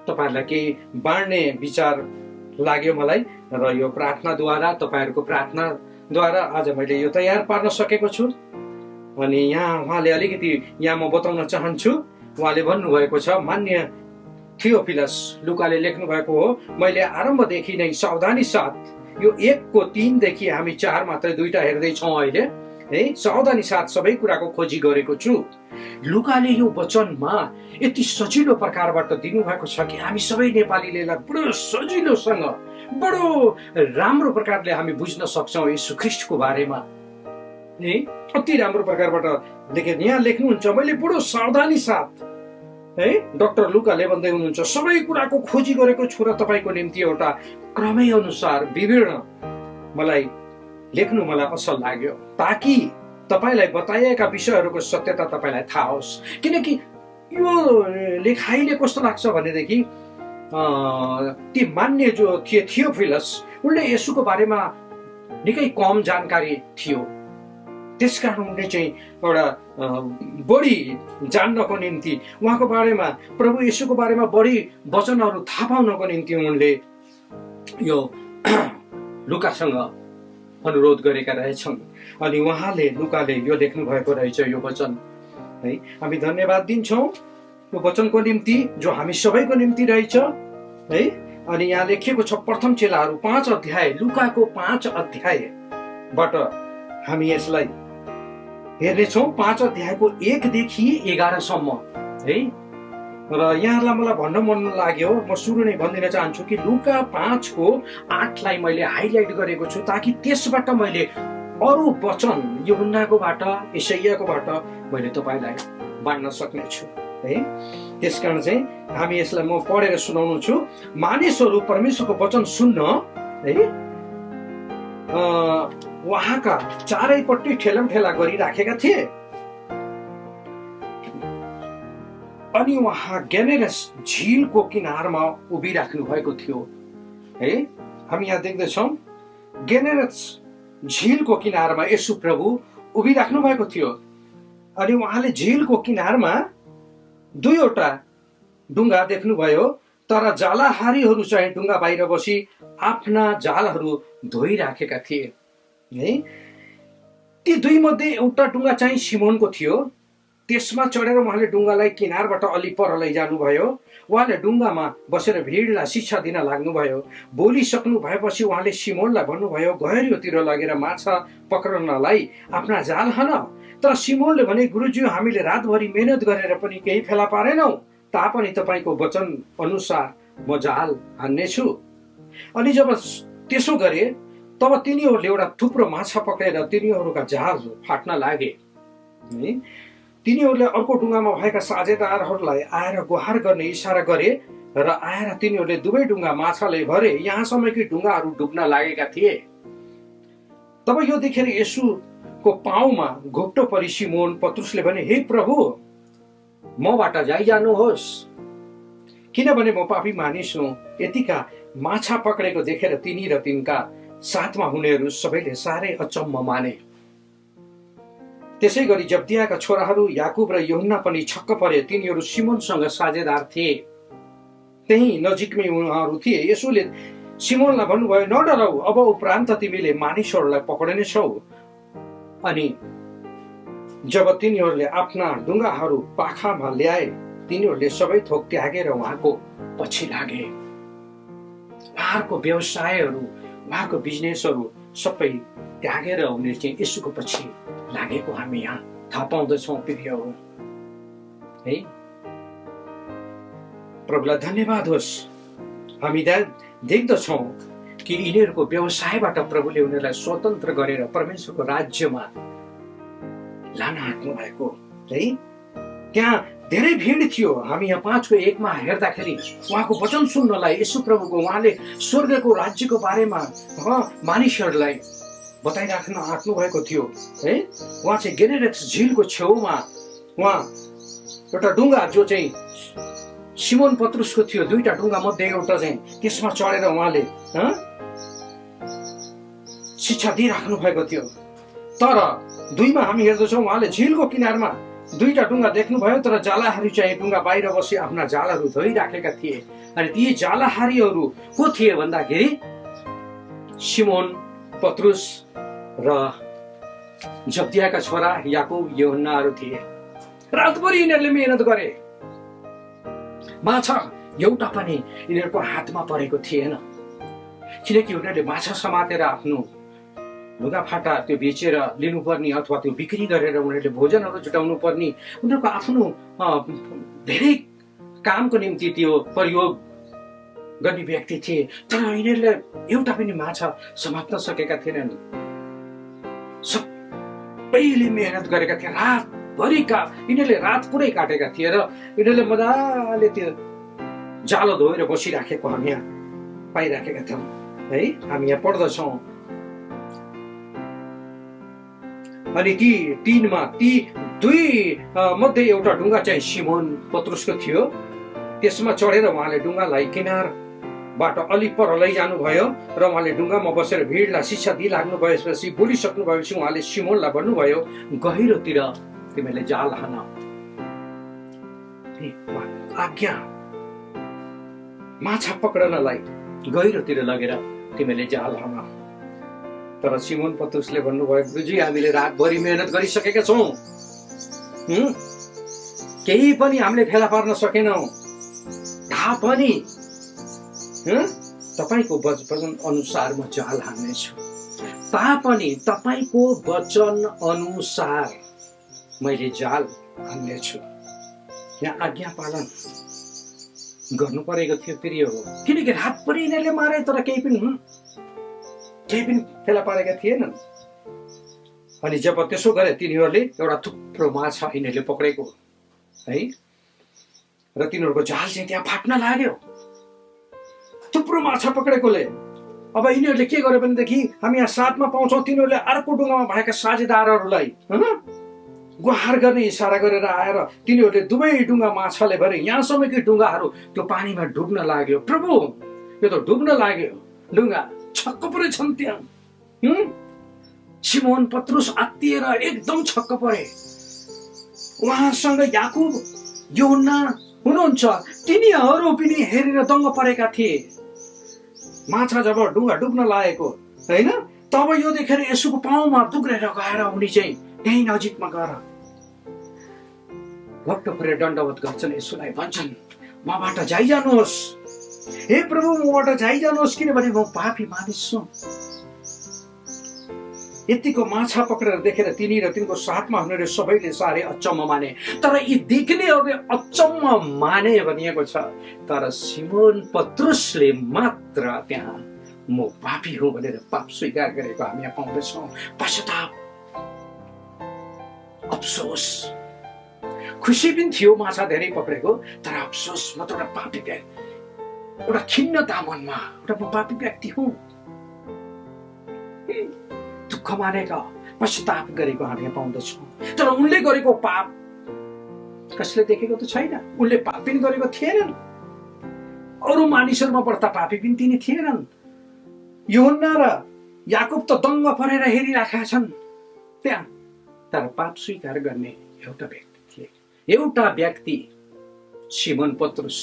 तपाईँहरूलाई केही बाँड्ने विचार लाग्यो मलाई र यो प्रार्थनाद्वारा, तपाईँहरूको प्रार्थनाद्वारा आज मैले यो तयार पार्न सकेको छु। अनि यहाँ उहाँले अलिकति यहाँ म बताउन चाहन्छु। उहाँले भन्नुभएको छ, मान्य थियोफिलस, लुकाले लेख्नु भएको हो, मैले आरम्भदेखि नै सावधानी साथ यो 1:3 देखि हामी 4 मात्रै 2टा हेर्दैछौँ अहिले है, सावधानी साथ सबै कुराको खोजी गरेको छु। लुकाले यो वचनमा यति सजिलो प्रकारबाट दिनुभएको छ कि हामी सबै नेपालीले बडो सजिलोसँग, बडो राम्रो प्रकारले हामी बुझ्न सक्छौँ यीशु ख्रीष्टको बारेमा। अति राम्रो प्रकारबाट यहाँ लेख्नुहुन्छ, मैले बडो सावधानी साथ है, डाक्टर लुकाले भन्दै हुनुहुन्छ, सबै कुराको खोजी गरेको छु र तपाईँको निम्ति एउटा क्रमै अनुसार विवरण मलाई असल लाग्यो, ताकि तपाईँलाई बताइएका विषयहरूको सत्यता तपाईँलाई थाहा होस्। किनकि यो लेखाइले कस्तो लाग्छ भनेदेखि ती मान्य जो थिए थियोफिलस, उनले यसुको बारेमा निकै कम जानकारी थियो। त्यसकारण उनले चाहिँ एउटा बढी जान्नको निम्ति उहाँको बारेमा प्रभु येशूको बारेमा बढी वचनहरू थाहा पाउनको निम्ति उनले यो लुकासँग अनुरोध गरेका रहेछन्। अनि उहाँले लुकाले यो लेख्नु भएको रहेछ यो वचन है। हामी धन्यवाद दिन्छौँ यो वचनको निम्ति जो हामी सबैको निम्ति रहेछ है। अनि यहाँ लेखिएको छ प्रथम चेलाहरू 5 अध्याय, लुकाको 5 अध्यायबाट हामी यसलाई हेर्नेछौँ। 5 अध्यायको 1 देखि 11 सम्म है। र यहाँलाई मलाई भन्न मन लाग्यो, म सुरु नै भनिदिन चाहन्छु कि लुका 5 को 8 लाई मैले हाइलाइट गरेको छु ताकि त्यसबाट मैले अरू वचन यूहन्नाकोबाट यशायाकोबाट मैले तपाईलाई बाँड्न सक्ने छु है। त्यसकारण चाहिँ हामी यसलाई म पढेर सुनाउनु छु। मानिसहरू परमेश्वरको वचन सुन्न है उहाँका चारैपट्टि ठेलमठेला गरिराखेका थिए। अनि उहाँ गेनेरस झिलको किनारमा उभिराख्नु भएको थियो है। हामी यहाँ देख्दैछौँ गेनेरस झिलको किनारमा येशू प्रभु उभिराख्नु भएको थियो। अनि उहाँले झिलको किनारमा 2वटा डुङ्गा देख्नुभयो, तर जालहारीहरू चाहिँ डुङ्गा बाहिर बसी आफ्ना जालहरू धोइराखेका थिए है। ती 2 मध्ये एउटा डुङ्गा चाहिँ सिमोनको थियो। त्यसमा चढेर उहाँले डुङ्गालाई किनारबाट अलि पर लैजानुभयो। उहाँले डुङ्गामा बसेर भिडलाई शिक्षा दिन लाग्नुभयो। बोलिसक्नु भएपछि उहाँले सिमोनलाई भन्नुभयो, गहिरोतिर लगेर माछा पक्रनलाई आफ्ना जाल हान। तर सिमोनले भने, गुरुज्यू हामीले रातभरि मेहनत गरेर पनि केही फेला पारेनौँ, तापनि तपाईँको वचन अनुसार म जाल हान्नेछु। अनि जब त्यसो गरे तब तिनीहरूले एउटा थुप्रो माछा पक्रेर तिनीहरूका जाल फाट्न लागे। तिनीहरूले अर्को डुङ्गामा भएका साझेदारहरूलाई आएर गुहार गर्ने इसारा गरे र आएर तिनीहरूले 2 डुङ्गा माछाले भरे, यहाँसम्म कि डुङ्गाहरू डुब्न लागेका थिए। तब यो देखेर येशूको पाउमा घोप्टो परी सिमोन पत्रुसले भने, हे प्रभु, मबाट जाइजानुहोस्, किनभने म पापी मानिस हुँ। यतिका माछा पक्रेको देखेर तिनी र तिनका साथमा हुनेहरू सबैले साह्रै अचम्म माने। त्यसै गरी जब्दियाका छोराहरू याकुब र यूहन्ना पनि छक्क परे। तिनीहरू सिमोनसँग साझेदार थिए। त्यही नजिकमै उनीहरू थिए। येशूले सिमोनलाई भन्नुभयो, नडराऊ, अब उपरान्त तिमीले मानिसहरूलाई पक्रिनेछौ। अनि जब तिनीहरूले आफ्ना डुङ्गाहरू पाखामा ल्याए, तिनीहरूले सबै थोक त्यागेर उहाँको पछि लागे। उहाँहरूको व्यवसायहरू, उहाँको बिजनेसहरू सबै त्यागेर उनीहरू चाहिँ येशूको पछि लागेको हामी यहाँ थाहा पाउँदछौँ प्रियहरू है। प्रभुलाई धन्यवाद होस्। हामी देख्दछौँ कि यिनीहरूको व्यवसायबाट प्रभुले उनीहरूलाई स्वतन्त्र गरेर परमेश्वरको राज्यमा लान आँट्नु भएको है। त्यहाँ धेरै भिड थियो। हामी यहाँ 5 को 1 मा हेर्दाखेरि उहाँको वचन सुन्नलाई येशू प्रभुको उहाँले स्वर्गको राज्यको बारेमा मानिसहरूलाई बताइराख्न आँट्नु भएको थियो है। उहाँ चाहिँ गेनेरस झिलको छेउमा उहाँ एउटा डुङ्गा जो चाहिँ सिमोन पत्रुसको थियो, 2टा डुङ्गा मध्ये एउटा चाहिँ त्यसमा चढेर उहाँले शिक्षा दिइराख्नु भएको थियो। तर 2 मा हामी हेर्दछौँ उहाँले झिलको किनारमा 2टा डुङ्गा देख्नुभयो, तर जालहारी चाहिँ डुङ्गा बाहिर बसी आफ्ना जालहरू धोइराखेका थिए। अनि ती जालहारीहरू को थिए भन्दाखेरि सिमोन पत्रुस र जब्दियाका छोरा याकुब यूहन्नाहरू थिए। रातभरि यिनीहरूले मेहनत गरे। माछा एउटा पनि यिनीहरूको हातमा परेको थिएन, किनकि उनीहरूले माछा समातेर आफ्नो लुगाफाटा त्यो बेचेर लिनुपर्ने अथवा त्यो बिक्री गरेर उनीहरूले भोजनहरू जुटाउनु पर्ने उनीहरूको आफ्नो धेरै कामको निम्ति त्यो प्रयोग गर्ने व्यक्ति थिए। तर यिनीहरूले एउटा पनि माछा समात्न सकेका थिएनन्। सबैले मेहनत गरेका थिए। रातभरिका यिनीहरूले रात पुरै काटेका थिए र यिनीहरूले मजाले त्यो जालो धोएर बसिराखेको हामी यहाँ पाइराखेका थियौँ है। हामी यहाँ पढ्दछौँ। अनि ती 3 मा ती 2 मध्ये एउटा डुङ्गा चाहिँ सिमोन पत्रुसको थियो। त्यसमा चढेर उहाँले डुङ्गालाई बाट अलिक पर लैजानुभयो र उहाँले ढुङ्गामा बसेर भिडलाई शिक्षा दिइराख्नु भएपछि बोलिसक्नु भएपछि उहाँले सिमोनलाई भन्नुभयो गहिरोतिर तिमीले जाल हान। आज्ञा माछा पक्रनलाई गहिरोतिर लगेर तिमीले जाल हान। तर सिमोन पत्रुसले भन्नुभयो गुरुजी हामीले रातभरि मेहनत गरिसकेका छौँ, केही पनि हामीले फेला पार्न सकेनौँ, पनि तपाईको वचन अनुसार म जाल हान्नेछु। तापनि तपाईको वचन अनुसार मैले जाल हान्नेछु। यहाँ आज्ञा पालन गर्नु परेको थियो प्रिय हो, किनकि रातभरि यिनीहरूले मारे तर केही पनि फेला पारेका थिएनन्। अनि जब त्यसो गरे तिनीहरूले एउटा थुप्रो माछा यिनीहरूले पक्रेको है, र तिनीहरूको जाल चाहिँ त्यहाँ फाट्न लाग्यो थुप्रो माछा पक्रेकोले। अब यिनीहरूले के गर्यो भनेदेखि हामी यहाँ साथमा पाउँछौँ, तिनीहरूले अर्को डुङ्गामा भएका साझेदारहरूलाई गुहार गर्ने इसारा गरेर आएर तिनीहरूले दुवै डुङ्गा माछाले भरे। यहाँसम्म कि डुङ्गाहरू त्यो पानीमा डुब्न लाग्यो। प्रभु यो त डुब्न लाग्यो, डुङ्गा छक्क परे छन् त्यहाँ। सिमोन पत्रुस आत्तिएर एकदम छक्क परे। उहाँसँग याकुब यूहन्ना हुनुहुन्छ, तिनीहरू पनि हेरेर दङ्ग परेका थिए। माछा जब डुङ्गा डुब्न लागेको होइन, तब यो देखेर यसुको पाउमा टुक्रेर गएर उनी चाहिँ त्यही नजिकमा गएर लट्टो परेर दण्डवत गर्छन्, यसुलाई भन्छन् मबाट जाइजानुहोस्, हे प्रभु मबाट जाइजानुहोस्, किनभने म पापी मानिस छु। यतिको माछा पक्रेर देखेर तिनी र तिनको साथमा हुनेले सबैले साह्रै अचम्म माने। तर यी देख्नेहरूले अचम्म माने भनिएको छ, तर सिमोन पत्रुसले मात्र त्यहाँ म पापी हुँ भनेर पाप स्वीकार गरेको हामी यहाँ पाउँदछौँ। पश्चाताप, अफसोस, खुसी पनि थियो माछा धेरै पक्रेको, तर अफसोस म त एउटा पापी व्यक्ति, एउटा खिन्नता मनमा, एउटा म पापी व्यक्ति हुँ, दुःख मानेका पश्चाताप गरेको हामी पाउँदछौँ। तर उनले गरेको पाप कसले देखेको त छैन। उनले पाप पनि गरेको थिएनन्, अरू मानिसहरूमा बढ्ता पापी पनि तिनी थिएनन्। यूहन्ना र याकुब त दङ्ग परेर हेरिराखेका छन् त्यहाँ, तर पाप स्वीकार गर्ने एउटा व्यक्ति थिए, एउटा व्यक्ति सिमोन पत्रुस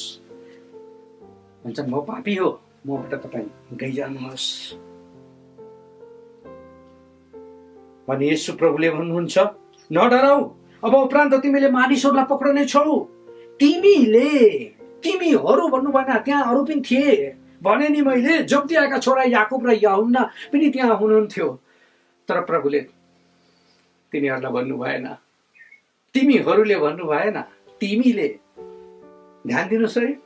भन्छन् म पापी हो, मबाट तपाईँ गइजानुहोस्। अनि येशू प्रभुले भन्नुहुन्छ नडराऊ, अब उपरान्त तिमीले मानिसहरूलाई पक्रने छौ। तिमीहरू भन्नु भएन, त्यहाँ अरू पनि थिए भने नि मैले। जब्दियाका छोरा याकुब र यूहन्ना पनि त्यहाँ हुनुहुन्थ्यो। तर प्रभुले तिनीहरूलाई भन्नु भएन, तिमीहरूले भन्नु भएन, तिमीले। ध्यान दिनुहोस् है,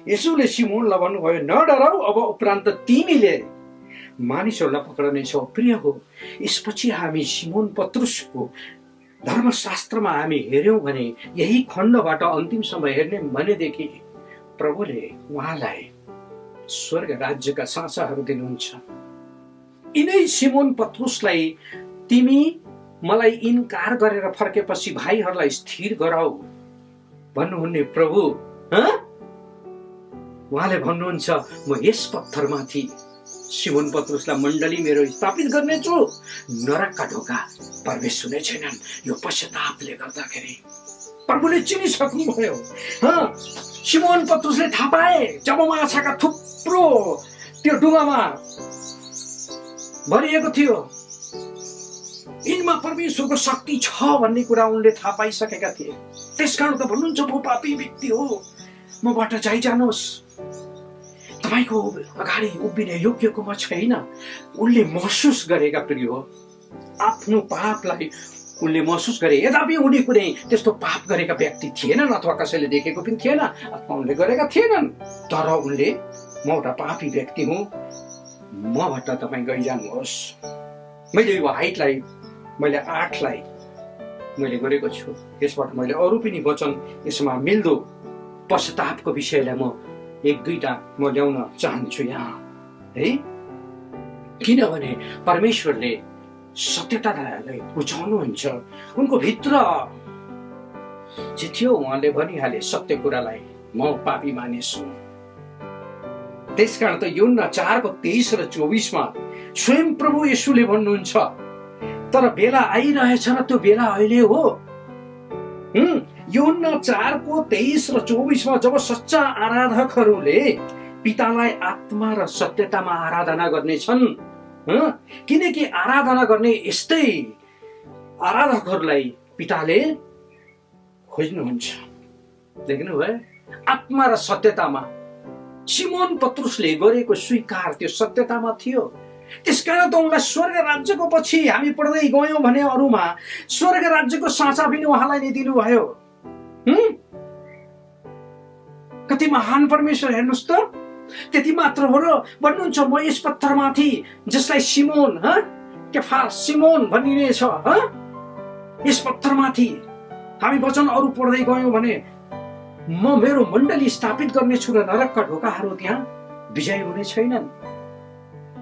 येशूले सिमोनलाई भन्नुभयो नडराऊ, अब उपरान्त तिमीले मानिसहरूलाई पक्रने छौ। प्रिय हो, यसपछि हामी सिमोन पत्रुसको धर्मशास्त्रमा हामी हेर्यौँ भने यही खण्डबाट अन्तिम समय हेर्ने भनेदेखि प्रभुले उहाँलाई स्वर्ग राज्यका साँचाहरू दिनुहुन्छ। यिनै सिमोन पत्रुसलाई तिमी मलाई इन्कार गरेर फर्केपछि भाइहरूलाई स्थिर गराऊ भन्नुहुने प्रभु उहाँले भन्नुहुन्छ म यस पत्थरमाथि सिमोन पत्रुसलाई मण्डली मेरो स्थापित गर्नेछु, नरकका ढोका प्रवेश हुने छैनन्। यो पश्चातापले गर्दाखेरि प्रभुले चिनिसक्नुभयो। सिमोन पत्रुसले थाहा पाए जब माछाका थुप्रो त्यो डुङ्गामा भरिएको थियो, यिनमा परमेश्वरको शक्ति छ भन्ने कुरा उनले थाहा पाइसकेका थिए। त्यसकारण त भन्नुहुन्छ म पापी व्यक्ति हो, मबाट जाइजानुहोस्, तपाईँको अगाडि उभिने योग्यको म छैन। उनले महसुस गरेका प्रिय हो, आफ्नो पापलाई उनले महसुस गरे। यद्यपि उनी कुनै त्यस्तो पाप गरेका व्यक्ति थिएनन् अथवा कसैले देखेको पनि थिएन अथवा उनले गरेका थिएनन्, तर उनले म एउटा पापी व्यक्ति हुँ, मबाट तपाईँ गइजानुहोस्। मैले यो हाइटलाई, मैले आठलाई मैले गरेको छु, यसबाट मैले अरू पनि वचन यसमा मिल्दो पश्चातापको विषयलाई म एक दुईटा म ल्याउन चाहन्छु यहाँ है। किनभने परमेश्वरले सत्यतालाई बुझाउनुहुन्छ। उनको भित्र जे थियो उहाँले भनिहाले सत्य कुरालाई, म पापी मानिस हुँ, त्यसकारण त यूहन्ना 4:23 र 24 स्वयं प्रभु येशूले भन्नुहुन्छ, तर बेला आइरहेछ र त्यो बेला अहिले हो। यूहन्ना 4:23 र 24 जब सच्चा आराधकहरूले पितालाई आत्मा र सत्यतामा आराधना गर्नेछन्, किनकि आराधना गर्ने यस्तै आराधकहरूलाई पिताले खोज्नुहुन्छ। देख्नुभयो, आत्मा र सत्यतामा। सिमोन पत्रुसले गरेको स्वीकार त्यो सत्यतामा थियो। त्यसकारण त उनलाई स्वर्ग राज्यको पछि हामी पढ्दै गयौँ भने अरूमा स्वर्ग राज्यको साँचा पनि उहाँलाई नै दिनुभयो। कति महान परमेश्वर हेर्नुहोस् त। त्यति मात्र हो र भन्नुहुन्छ, म यस पत्थरमाथि जसलाई सिमोन केफास सिमोन भनिनेछ, यस पत्थरमाथि हामी वचन अरू पढ्दै गयौँ भने म मेरो मण्डली स्थापित गर्नेछु र नरकका ढोकाहरू त्यहाँ विजय हुने छैनन्।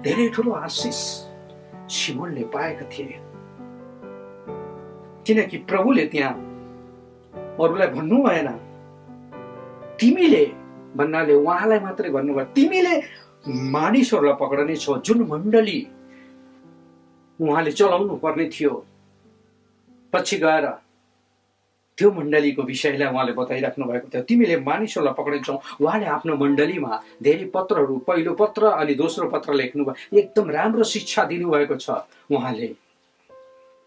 धेरै ठुलो आशिष सिमोनले पाएका थिए, किनकि प्रभुले त्यहाँ अरूलाई भन्नु भएन। तिमीले भन्नाले उहाँलाई मात्रै भन्नुभयो, तिमीले मानिसहरूलाई पक्रने छौ। जुन मण्डली उहाँले चलाउनु पर्ने थियो, पछि गएर त्यो मण्डलीको विषयलाई उहाँले बताइराख्नु भएको थियो। तिमीले मानिसहरूलाई पक्रेछौ। उहाँले आफ्नो मण्डलीमा धेरै पत्रहरू, पहिलो पत्र अनि दोस्रो पत्र लेख्नुभयो। एकदम राम्रो शिक्षा दिनुभएको छ उहाँले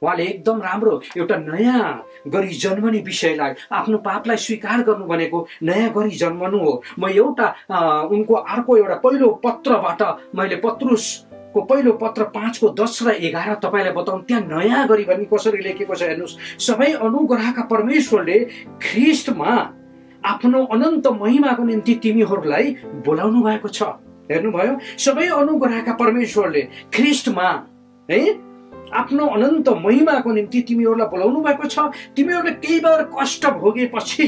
एकदम राम्रो एउटा नयाँ गरी जन्मने विषयलाई, आफ्नो पापलाई स्वीकार गर्नु भनेको नयाँ गरी जन्मनु हो। म एउटा उनको अर्को एउटा पहिलो पत्रबाट मैले पत्रुसको पहिलो पत्र 5:10 र 11 तपाईँलाई बताउँ। त्यहाँ नयाँ गरी भन्ने कसरी लेखेको छ हेर्नुहोस्। सबै अनुग्रहका परमेश्वरले ख्रिस्टमा आफ्नो अनन्त महिमाको निम्ति तिमीहरूलाई बोलाउनु भएको छ। हेर्नुभयो, सबै अनुग्रहका परमेश्वरले ख्रिस्टमा आफ्नो अनन्त महिमाको निम्ति तिमीहरूलाई बोलाउनु भएको छ। तिमीहरूले केही बेर कष्ट भोगेपछि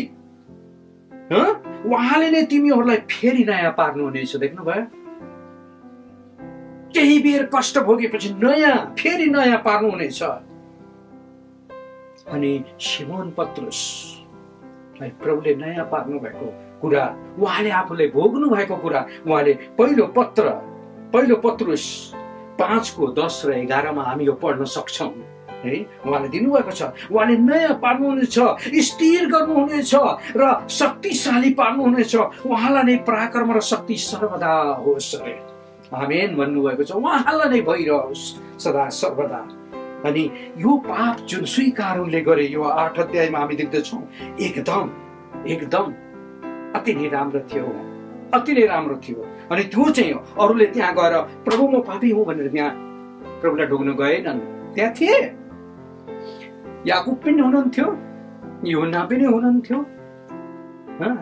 उहाँले नै तिमीहरूलाई फेरि नयाँ पार्नुहुनेछ। देख्नुभयो, केही बेर कष्ट भोगेपछि फेरि नयाँ पार्नुहुनेछ। अनि सिमोन पत्रुसलाई प्रभुले नयाँ पार्नु भएको कुरा, उहाँले आफूले भोग्नु भएको कुरा उहाँले पहिलो पत्रुस 5:10 र 11 हामी यो पढ्न सक्छौँ है। उहाँले दिनुभएको छ। उहाँले नयाँ पार्नुहुनेछ, स्थिर गर्नुहुनेछ र शक्तिशाली पार्नुहुनेछ। उहाँलाई नै पराक्रम र शक्ति सर्वदा होस् अरे। आमेन भन्नुभएको छ। उहाँलाई नै भइरहोस् सदा सर्वदा। अनि यो पाप जुन स्वीकारले गरे, यो 8 अध्यायमा हामी देख्दछौँ, एकदम अति नै राम्रो थियो, अति नै राम्रो थियो। अनि त्यो चाहिँ अरूले त्यहाँ गएर प्रभु म पापी हुँ भनेर त्यहाँ प्रभुलाई ढोग्न गएनन्। त्यहाँ थिए, याकुब पनि हुनुहुन्थ्यो, यूहन्ना पनि हुनुहुन्थ्यो।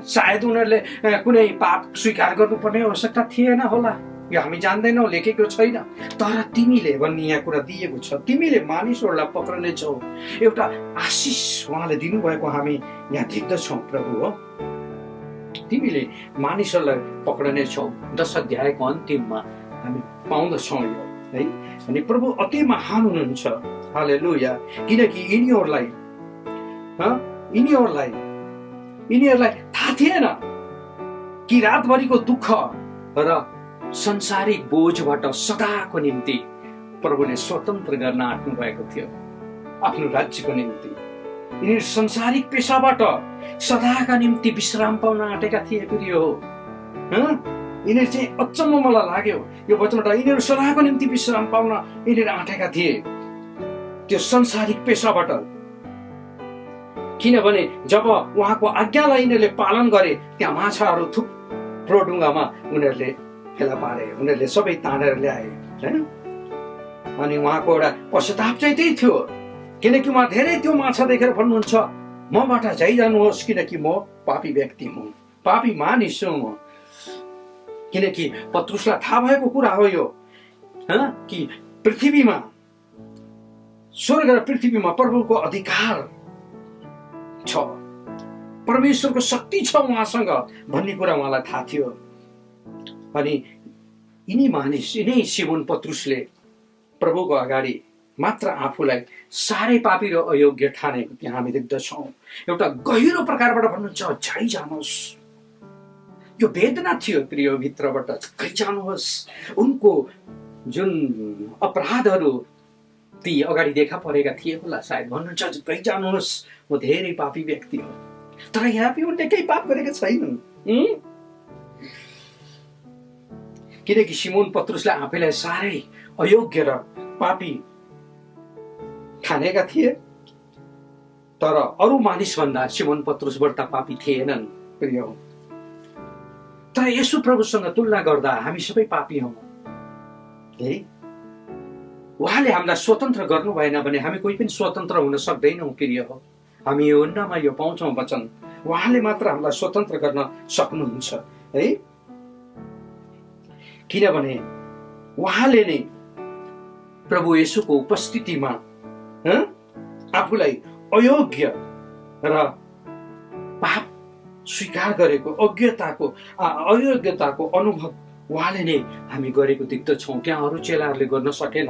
सायद उनीहरूले कुनै पाप स्वीकार गर्नुपर्ने आवश्यकता थिएन होला, यो हामी जान्दैनौँ, लेखेको छैन। तर तिमीले भन्ने यहाँ कुरा दिएको छ, तिमीले मानिसहरूलाई पक्रने छौ। एउटा आशिष उहाँले दिनुभएको हामी यहाँ देख्दछौँ। प्रभु हो, तिमीले मानिसहरूलाई पक्रने छौ। 10 अध्यायको अन्तिममा हामी पाउँदछौँ यो है। अनि प्रभु अति महान हुनुहुन्छ। हालेलुया। किनकि यिनीहरूलाई थाहा थिएन कि रातभरिको दुःख र संसारिक बोझबाट सदाको निम्ति प्रभुले स्वतन्त्र गर्न आँट्नु भएको थियो, आफ्नो राज्यको निम्ति। यिनीहरू संसारिक पेशाबाट सदाका निम्ति विश्राम पाउन आँटेका थिए। फेरि हो यिनीहरू चाहिँ अचम्म मलाई लाग्यो यो वचनबाट। यिनीहरू सदाको निम्ति विश्राम पाउन यिनीहरू आँटेका थिए त्यो संसारिक पेशाबाट। किनभने जब उहाँको आज्ञालाई यिनीहरूले पालन गरे, त्यहाँ माछाहरू थुप्रो ढुङ्गामा उनीहरूले फेला पारे, उनीहरूले सबै तानेर ल्याए हैन। अनि उहाँको एउटा पश्चाताप चाहिँ त्यही थियो, किनकि उहाँ धेरै त्यो माछा देखेर भन्नुहुन्छ, मबाट जाइजानुहोस्, किनकि म पापी व्यक्ति हुँ, पापी मानिस हुँ म। किनकि पत्रुसलाई थाहा भएको कुरा हो यो कि पृथ्वीमा, स्वर्ग र पृथ्वीमा प्रभुको अधिकार छ, परमेश्वरको शक्ति छ उहाँसँग भन्ने कुरा उहाँलाई थाहा थियो। अनि यिनै सिमोन पत्रुसले प्रभुको अगाडि मात्र आफूलाई साह्रै पापी र अयोग्य ठानेको त्यहाँ हामी देख्दछौँ। एउटा गहिरो प्रकारबाट भन्नुहुन्छ, जाइजानुहोस्, यो वेदना थियो प्रिय भित्रबाट, झुक्कै जानुहोस्। उनको जुन अपराधहरू ती अगाडि देखा परेका थिए होला, सायद भन्नुहुन्छ झुक्कै जानुहोस्, म धेरै पापी व्यक्ति हो। तर यहाँ पनि उनले केही पाप गरेका छैनन्। किनकि सिमोन पत्रुसले आफैलाई साह्रै अयोग्य र पापी ठानेका थिए, तर अरू मानिसभन्दा सिमोन पत्रुस बढ्ता पापी थिएनन् प्रिय। तर येशू प्रभुसँग तुलना गर्दा हामी सबै पापी हौँ। उहाँले हामीलाई स्वतन्त्र गर्नु भएन भने हामी कोही पनि स्वतन्त्र हुन सक्दैनौँ प्रिय हो। हामी यूहन्नामा यो पाउँछौँ वचन, उहाँले मात्र हामीलाई स्वतन्त्र गर्न सक्नुहुन्छ है। किनभने उहाँले नै प्रभु येशूको उपस्थितिमा आफूलाई अयोग्य र पाप स्वीकार गरेको अयोग्यताको अनुभव उहाँले नै हामी गरेको देख्दछौँ। त्यहाँ अरू चेलाहरूले गर्न सकेन।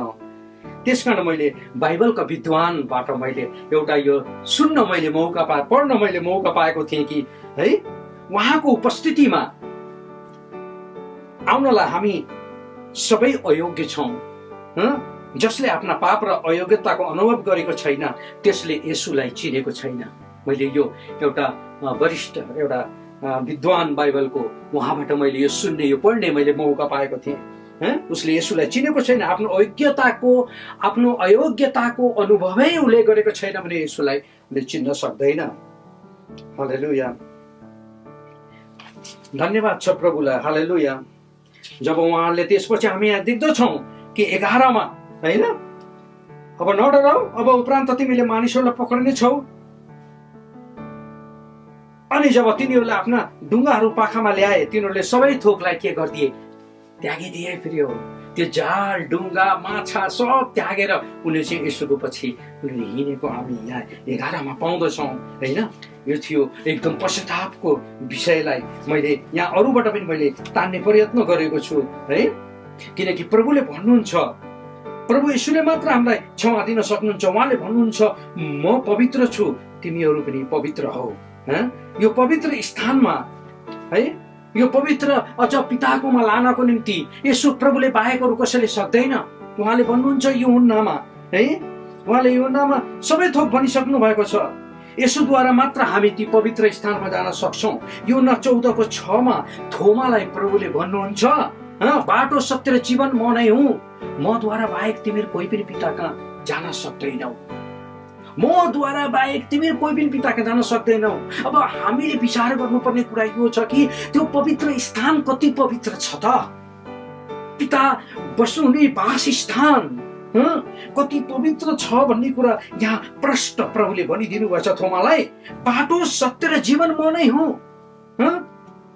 त्यसकारण मैले बाइबलका विद्वानबाट मैले एउटा यो सुन्न मैले मौका पाएँ, पढ्न मैले मौका पाएको थिएँ कि है उहाँको उपस्थितिमा आउनलाई हामी सबै अयोग्य छौँ। जसले आफ्ना पाप र अयोग्यताको अनुभव गरेको छैन त्यसले येशूलाई चिनेको छैन। मैले यो एउटा वरिष्ठ एउटा विद्वान बाइबलको उहाँबाट मैले यो सुन्ने, यो पढ्ने मैले मौका पाएको थिएँ। उसले येशूलाई चिनेको छैन, आफ्नो अयोग्यताको अनुभवै उसले गरेको छैन भने येशूलाई उसले चिन्न सक्दैन। हालेलुया, धन्यवाद छ प्रभुलाई। हालेलुया। जब उहाँले त्यसपछि हामी यहाँ देख्दछौँ कि 11मा होइन, अब नडराऊ, अब उपरान्त तिमीले मानिसहरूलाई पक्रिने छौ। अनि जब तिनीहरूले आफ्ना ढुङ्गाहरू पाखामा ल्याए, तिनीहरूले सबै थोकलाई के गरिदिए? त्यागिदिए प्रिय। त्यो जाल, ढुङ्गा, माछा सब त्यागेर उनीहरूले चाहिँ येशूको पछि उनीहरूले हिँडेको हामी यहाँ 11मा पाउँदछौँ होइन। यो थियो एकदम पश्चातापको विषयलाई मैले यहाँ अरूबाट पनि मैले तान्ने प्रयत्न गरेको छु है। किनकि प्रभुले भन्नुहुन्छ, प्रभु येशूले मात्र हामीलाई क्षमा दिन सक्नुहुन्छ। उहाँले भन्नुहुन्छ म पवित्र छु, तिमीहरू पनि पवित्र हौ। यो पवित्र स्थानमा है, यो पवित्र अझ पिताकोमा लानको निम्ति येशू प्रभुले बाहेक अरू कसैले सक्दैन। उहाँले भन्नुहुन्छ यूहन्नामा है, उहाँले यूहन्नामा सबै थोक भनिसक्नु भएको छ। येशूद्वारा मात्र हामी ती पवित्र स्थानमा जान सक्छौँ। यूहन्ना 14:6 थोमालाई प्रभुले भन्नुहुन्छ बाटो, सत्य र जीवन म नै हुँ, मद्वारा बाहेक तिमीहरू कोही पनि पिता कहाँ जान सक्दैनौ। मद्वारा बाहेक तिमीहरू कोही पनि पिता कहाँ जान सक्दैनौ। अब हामीले विचार गर्नुपर्ने कुरा यो छ कि त्यो पवित्र स्थान कति पवित्र छ त? पिता बस्नुहुने वासस्थान कति पवित्र छ भन्ने कुरा यहाँ प्रष्ट प्रभुले भनिदिनु भएछ थोमालाई। बाटो, सत्य र जीवन म नै हुँ,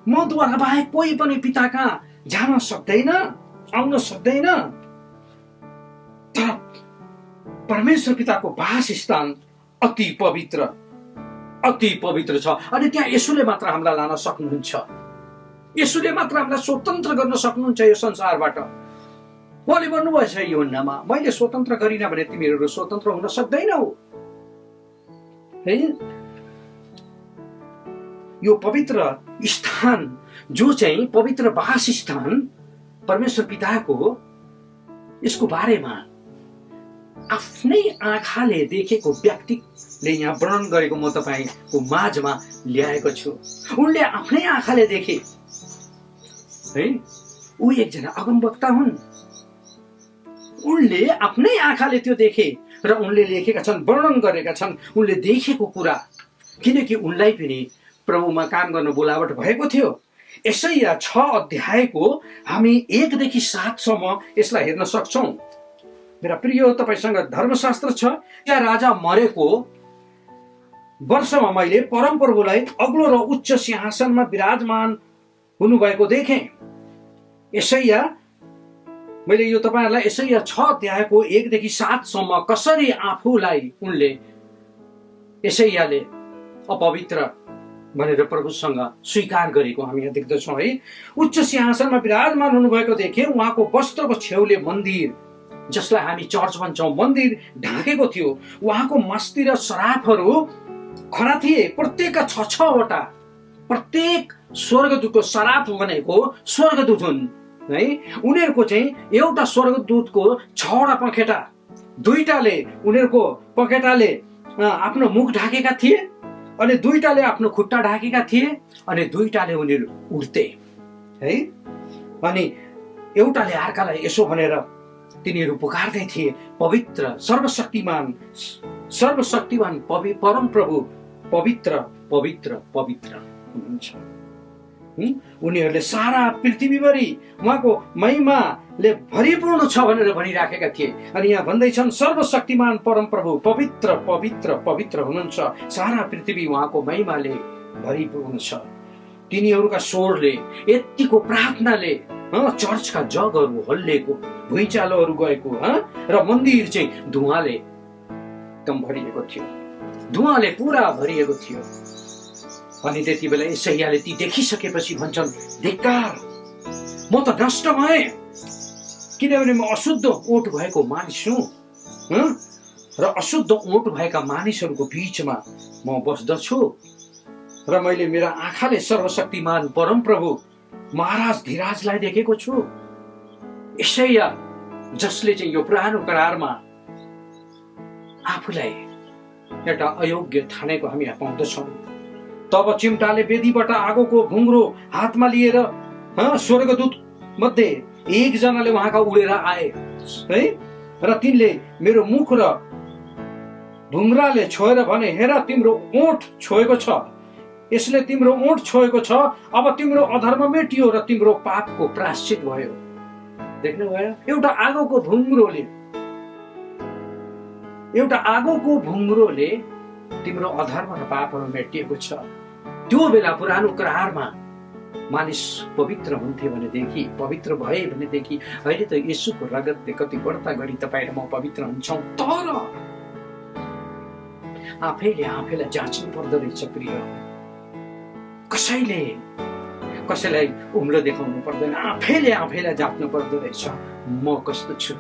मद्वारा बाहेक कोही पनि पिता कहाँ जान सक्दैन, आउन सक्दैन। तर परमेश्वर पिताको वासस्थान अति पवित्र छ। अनि त्यहाँ येशूले मात्र हामीलाई लान सक्नुहुन्छ। येशूले मात्र हामीलाई स्वतन्त्र गर्न सक्नुहुन्छ यो संसारबाट। उहाँले भन्नुभएछ यूहन्नामा, मैले स्वतन्त्र गरिनँ भने तिमीहरू स्वतन्त्र हुन सक्दैनौ है। यो पवित्र स्थान जो चाहिँ पवित्र वासस्थान परमेश्वर पिताको, यसको बारेमा आफ्नै आँखाले देखेको व्यक्तिले यहाँ वर्णन गरेको म तपाईँको माझमा ल्याएको छु। उनले आफ्नै आँखाले देखे है, ऊ एकजना अगमवक्ता हुन्। उनले आफ्नै आँखाले त्यो देखे र उनले लेखेका छन्, वर्णन गरेका छन् उनले देखेको कुरा। किनकि उनलाई पनि प्रभुमा काम गर्न बोलावट भएको थियो। यसैया 6 हामी 1देखि 7सम्म यसलाई हेर्न सक्छौँ। मेरा प्रिय, तपाईसँग धर्मशास्त्र छ। त्यहाँ राजा मरेको वर्षमा मैले परमप्रभुलाई अग्लो र उच्च सिंहासनमा विराजमान हुनुभएको देखेँ। यसैया, मैले यो तपाईहरुलाई यसैया 6:1देखि 7सम्म कसरी आफूलाई उनले यसैयाले अपवित्र भनेर प्रभुसँग स्वीकार गरेको हामी यहाँ देख्दछौँ है। उच्च सिंहासनमा विराजमान हुनुभएको देखे। उहाँको वस्त्रको छेउले मन्दिर, जसलाई हामी चर्च भन्छौँ, मन्दिर ढाकेको थियो। उहाँको मस्ती र सराफहरू खडा थिए। प्रत्येक 6-6वटा, प्रत्येक स्वर्गदूतको सराप भनेको स्वर्गदूत हुन् है। उनीहरूको चाहिँ एउटा स्वर्गदूतको 6वटा पखेटा, 2टाले उनीहरूको पखेटाले आफ्नो मुख ढाकेका थिए, अनि 2टाले आफ्नो खुट्टा ढाकेका थिए, अनि 2टाले उनीहरू उड्थे है। अनि एउटाले अर्कालाई यसो भनेर तिनीहरू पुकार्दै थिए, पवित्र सर्वशक्तिमान सर्वशक्तिमान परम प्रभु पवित्र पवित्र पवित्र हुनुहुन्छ। उनीहरूले सारा पृथ्वीभरि उहाँको महिमाले भरिपूर्ण छ भनेर भनिराखेका थिए। अनि यहाँ भन्दैछन् सर्वशक्तिमान परम प्रभु पवित्र पवित्र पवित्र हुनुहुन्छ, सारा पृथ्वी उहाँको महिमाले भरिपूर्ण छ। तिनीहरूका स्वरले, यतिको प्रार्थनाले चर्चका जगहरू हल्लिएको, भुइँचालोहरू गएको र मन्दिर चाहिँ धुवाले एकदम भरिएको थियो, धुवाले पुरा भरिएको थियो। अनि त्यति बेला यसैयाले ती देखिसकेपछि भन्छन्, धिक्कार, म त नष्ट भएँ, किनभने म अशुद्ध ओठ भएको मानिस हुँ र अशुद्ध ओठ भएका मानिसहरूको बीचमा म बस्दछु र मैले मेरा आँखाले सर्वशक्तिमान परम प्रभु महाराज धीराजलाई देखेको छु। यसैया जसले चाहिँ यो पुरानो करारमा आफूलाई एउटा अयोग्य ठानेको हामी पाउँदछौँ। तब चिम्टाले वेदीबाट आगोको घुङ्रो हातमा लिएर स्वर्गदूत मध्ये एकजनाले उहाँका उडेर आए है, र तिनले मेरो मुख र ढुङ्ग्राले छोएर भने, हेर तिम्रो ओठ छोएको छ, यसले तिम्रो ओठ छोएको छ, अब तिम्रो अधर्म मेटियो र तिम्रो पापको प्रायश्चित भयो। देख्नुभयो, एउटा आगोको भुङ्ग्रोले तिम्रो अधर्म र पापहरू मेटिएको छ। त्यो बेला पुरानो करारमा मानिस पवित्र हुन्थे भनेदेखि, पवित्र भए भनेदेखि, अहिले त येशूको रगतले कति बढ्ता गरी तपाईँ र म पवित्र हुन्छौँ। तर आफैले आफैलाई जाँच्नु पर्दो रहेछ प्रिय। कसैलाई उम्र देखाउनु पर्दैन, आफैले आफैलाई जाँच्नु पर्दो रहेछ, म कस्तो छु।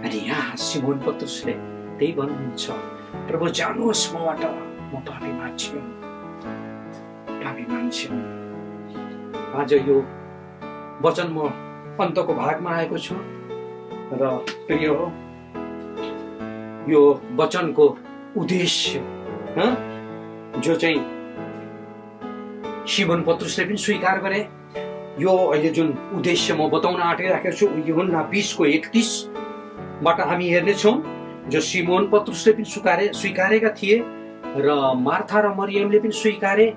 अनि यहाँ सिमोन पत्रुसले त्यही भन्नुहुन्छ, प्रभु जानुहोस् मबाट, म पापी मान्छे हुँ। आज यो वचन म अन्तको भागमा आएको छु र प्रिय हो, यो वचनको उद्देश्य जो चाहिँ सिमोन पत्रुसले पनि स्वीकार गरे, यो अहिले जुन उद्देश्य म बताउन आँटिराखेको छु यूहन्ना 20:31बाट हामी हेर्नेछौँ, जो सिमोन पत्रुसले पनि स्वीकारेका थिए र मार्था र मरियमले पनि स्वीकारे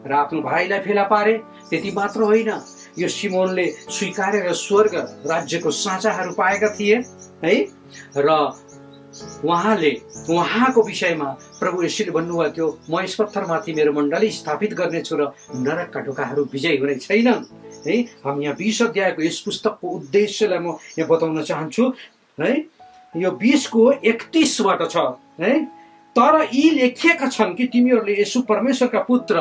र आफ्नो भाइलाई फेला पारे। त्यति मात्र होइन, यो सिमोनले स्वीकारेर स्वर्ग राज्यको साँचाहरू पाएका थिए है। र उहाँको विषयमा प्रभु यसरी भन्नुभएको थियो, म यस पत्थरमाथि मेरो मण्डली स्थापित गर्नेछु र नरकका ढोकाहरू विजयी हुने छैनन् है। हामी यहाँ 20 अध्यायको यस पुस्तकको उद्देश्यलाई म यहाँ बताउन चाहन्छु है। यो 20:31बाट छ है, तर यी लेखिएका छन् कि तिमीहरूले येशू परमेश्वरका पुत्र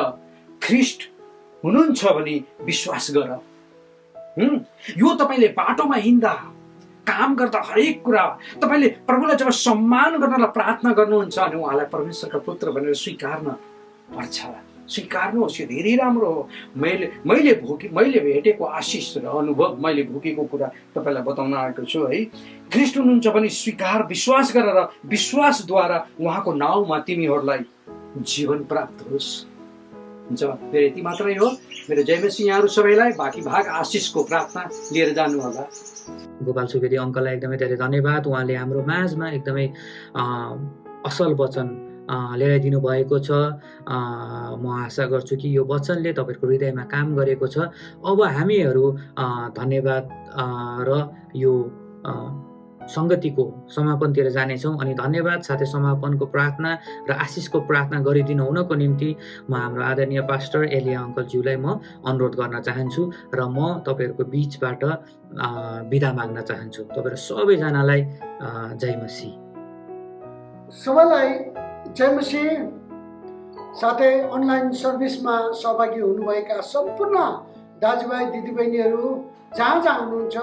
ख्रिस्ट हुनुहुन्छ भनी विश्वास गर। यो तपाईँले बाटोमा हिँड्दा, काम गर्दा, हरेक कुरा तपाईँले प्रभुलाई जब सम्मान गर्न र प्रार्थना गर्नुहुन्छ अनि उहाँलाई परमेश्वरका पुत्र भनेर स्वीकार्न पर्छ। स्वीकार्नुहोस्, यो धेरै राम्रो हो। मैले भेटेको आशिष र अनुभव, मैले भोगेको कुरा तपाईँलाई बताउन आएको छु है। ख्रिस्ट हुनुहुन्छ भने विश्वास गरेर विश्वासद्वारा उहाँको नाउँमा तिमीहरूलाई जीवन प्राप्त होस्। हुन्छ, मेरो यति मात्रै हो। मेरो जयमसी यहाँहरू सबैलाई बाँकी भाग आशिषको प्रार्थना लिएर जानु होला। गोपाल सुवेदी अङ्कललाई एकदमै धेरै धन्यवाद। उहाँले हाम्रो माझमा एकदमै असल वचन ल्याइदिनु भएको छ। म आशा गर्छु कि यो वचनले तपाईँहरूको हृदयमा काम गरेको छ। अब हामीहरू धन्यवाद र यो सङ्गतिको समापनतिर जानेछौँ। अनि धन्यवाद साथै समापनको प्रार्थना र आशिषको प्रार्थना गरिदिनु हुनको निम्ति म हाम्रो आदरणीय पास्टर एलिया अङ्कलज्यूलाई म अनुरोध गर्न चाहन्छु र म तपाईँहरूको बिचबाट बिदा माग्न चाहन्छु। तपाईँहरू सबैजनालाई जय मसीह। सबैलाई जय मसीह। साथै अनलाइन सर्भिसमा सहभागी हुनुभएका सम्पूर्ण दाजुभाइ दिदीबहिनीहरू जहाँ हुनुहुन्छ,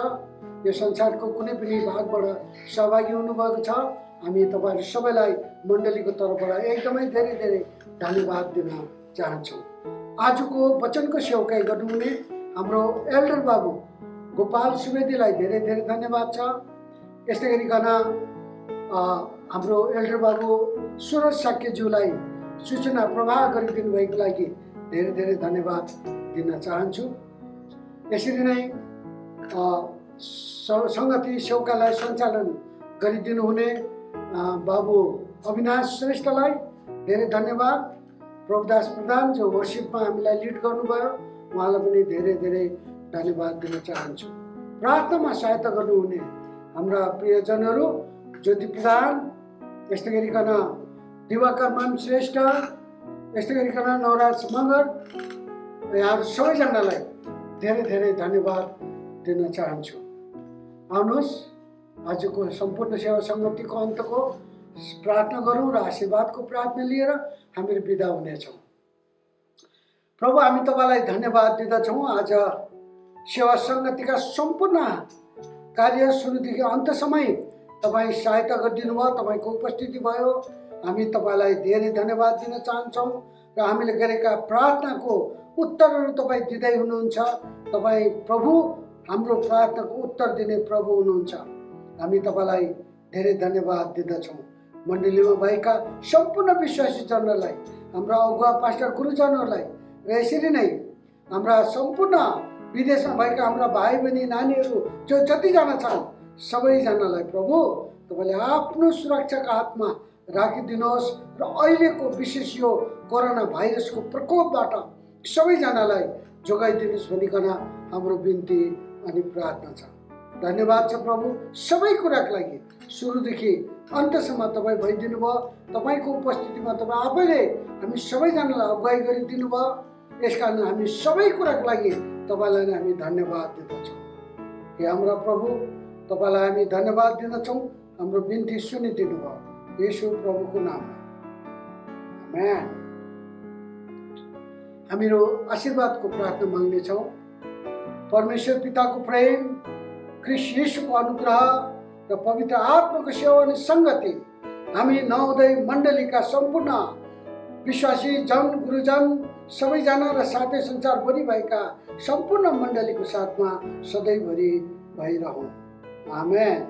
यो संसारको कुनै पनि भागबाट सहभागी हुनुभएको छ, हामी तपाईँहरू सबैलाई मण्डलीको तर्फबाट एकदमै धेरै धेरै धन्यवाद दिन चाहन्छौँ। आजको वचनको सेवकाई गर्नुहुने हाम्रो एल्डर बाबु गोपाल सुवेदीलाई धेरै धेरै धन्यवाद छ। यस्तै गरिकन हाम्रो एल्डर बाबु सुरज साक्यज्यूलाई सूचना प्रवाह गरिदिनु भएको लागि धेरै धेरै धन्यवाद दिन चाहन्छु। यसरी नै सङ्गति सेवकालाई सञ्चालन गरिदिनु हुने बाबु अविनाश श्रेष्ठलाई धेरै धन्यवाद। प्रभुदास प्रधान जो वर्शिपमा हामीलाई लिड गर्नुभयो, उहाँलाई पनि धेरै धेरै धन्यवाद दिन चाहन्छु। प्रार्थनामा सहायता गर्नुहुने हाम्रा प्रियजनहरू ज्योति प्रधान, यस्तै गरिकन दिवाकर मान श्रेष्ठ, यस्तै गरिकन नवराज मगर, यहाँहरू सबैजनालाई धेरै धेरै धन्यवाद दिन चाहन्छु। आउनुहोस् आजको सम्पूर्ण सेवा सङ्गतिको अन्तको प्रार्थना गरौँ र आशीर्वादको प्रार्थना लिएर हामीहरू बिदा हुनेछौँ। प्रभु, हामी तपाईँलाई धन्यवाद दिँदछौँ। आज सेवा सङ्गतिका सम्पूर्ण कार्य सुरुदेखि अन्तसम्म तपाईँ सहायता गरिदिनु भयो, तपाईँको उपस्थिति भयो। हामी तपाईँलाई धेरै धन्यवाद दिन चाहन्छौँ र हामीले गरेका प्रार्थनाको उत्तरहरू तपाईँ दिँदै हुनुहुन्छ। तपाईँ प्रभु हाम्रो प्रार्थनाको उत्तर दिने प्रभु हुनुहुन्छ। हामी तपाईँलाई धेरै धन्यवाद दिँदछौँ। मण्डलीमा भएका सम्पूर्ण विश्वासी जनहरूलाई, हाम्रा अगुवा पास्टर गुरुजनहरूलाई र यसरी नै हाम्रा सम्पूर्ण विदेशमा भएका हाम्रा भाइ बहिनी नानीहरू जो जतिजना छन् सबैजनालाई प्रभु तपाईँले आफ्नो सुरक्षाका हातमा राखिदिनुहोस् र अहिलेको विशेष यो कोरोना भाइरसको प्रकोपबाट सबैजनालाई जोगाइदिनुहोस् भनिकन हाम्रो बिन्ती अनि प्रार्थना छ। धन्यवाद छ प्रभु, सबै कुराको लागि सुरुदेखि अन्तसम्म तपाईँ भइदिनु भयो। तपाईँको उपस्थितिमा तपाईँ आफैले हामी सबैजनालाई अगुवाई गरिदिनु भयो। यसकारण हामी सबै कुराको लागि तपाईँलाई नै हामी धन्यवाद दिँदछौँ। हे हाम्रा प्रभु, तपाईँलाई हामी धन्यवाद दिँदछौँ। हाम्रो बिन्ती सुनिदिनु भयो येशू प्रभुको नाममा, आमेन। हामीहरू आशीर्वादको प्रार्थना माग्नेछौँ। परमेश्वर पिताको प्रेम, ख्रीष्ट येशूको अनुग्रह र पवित्र आत्माको सेवा अनि सङ्गति हामी नवोदय मण्डलीका सम्पूर्ण विश्वासी जन गुरुजन सबैजना र साथै संसारभरि भएका सम्पूर्ण मण्डलीको साथमा सधैँभरि भइरहौँ, आमेन।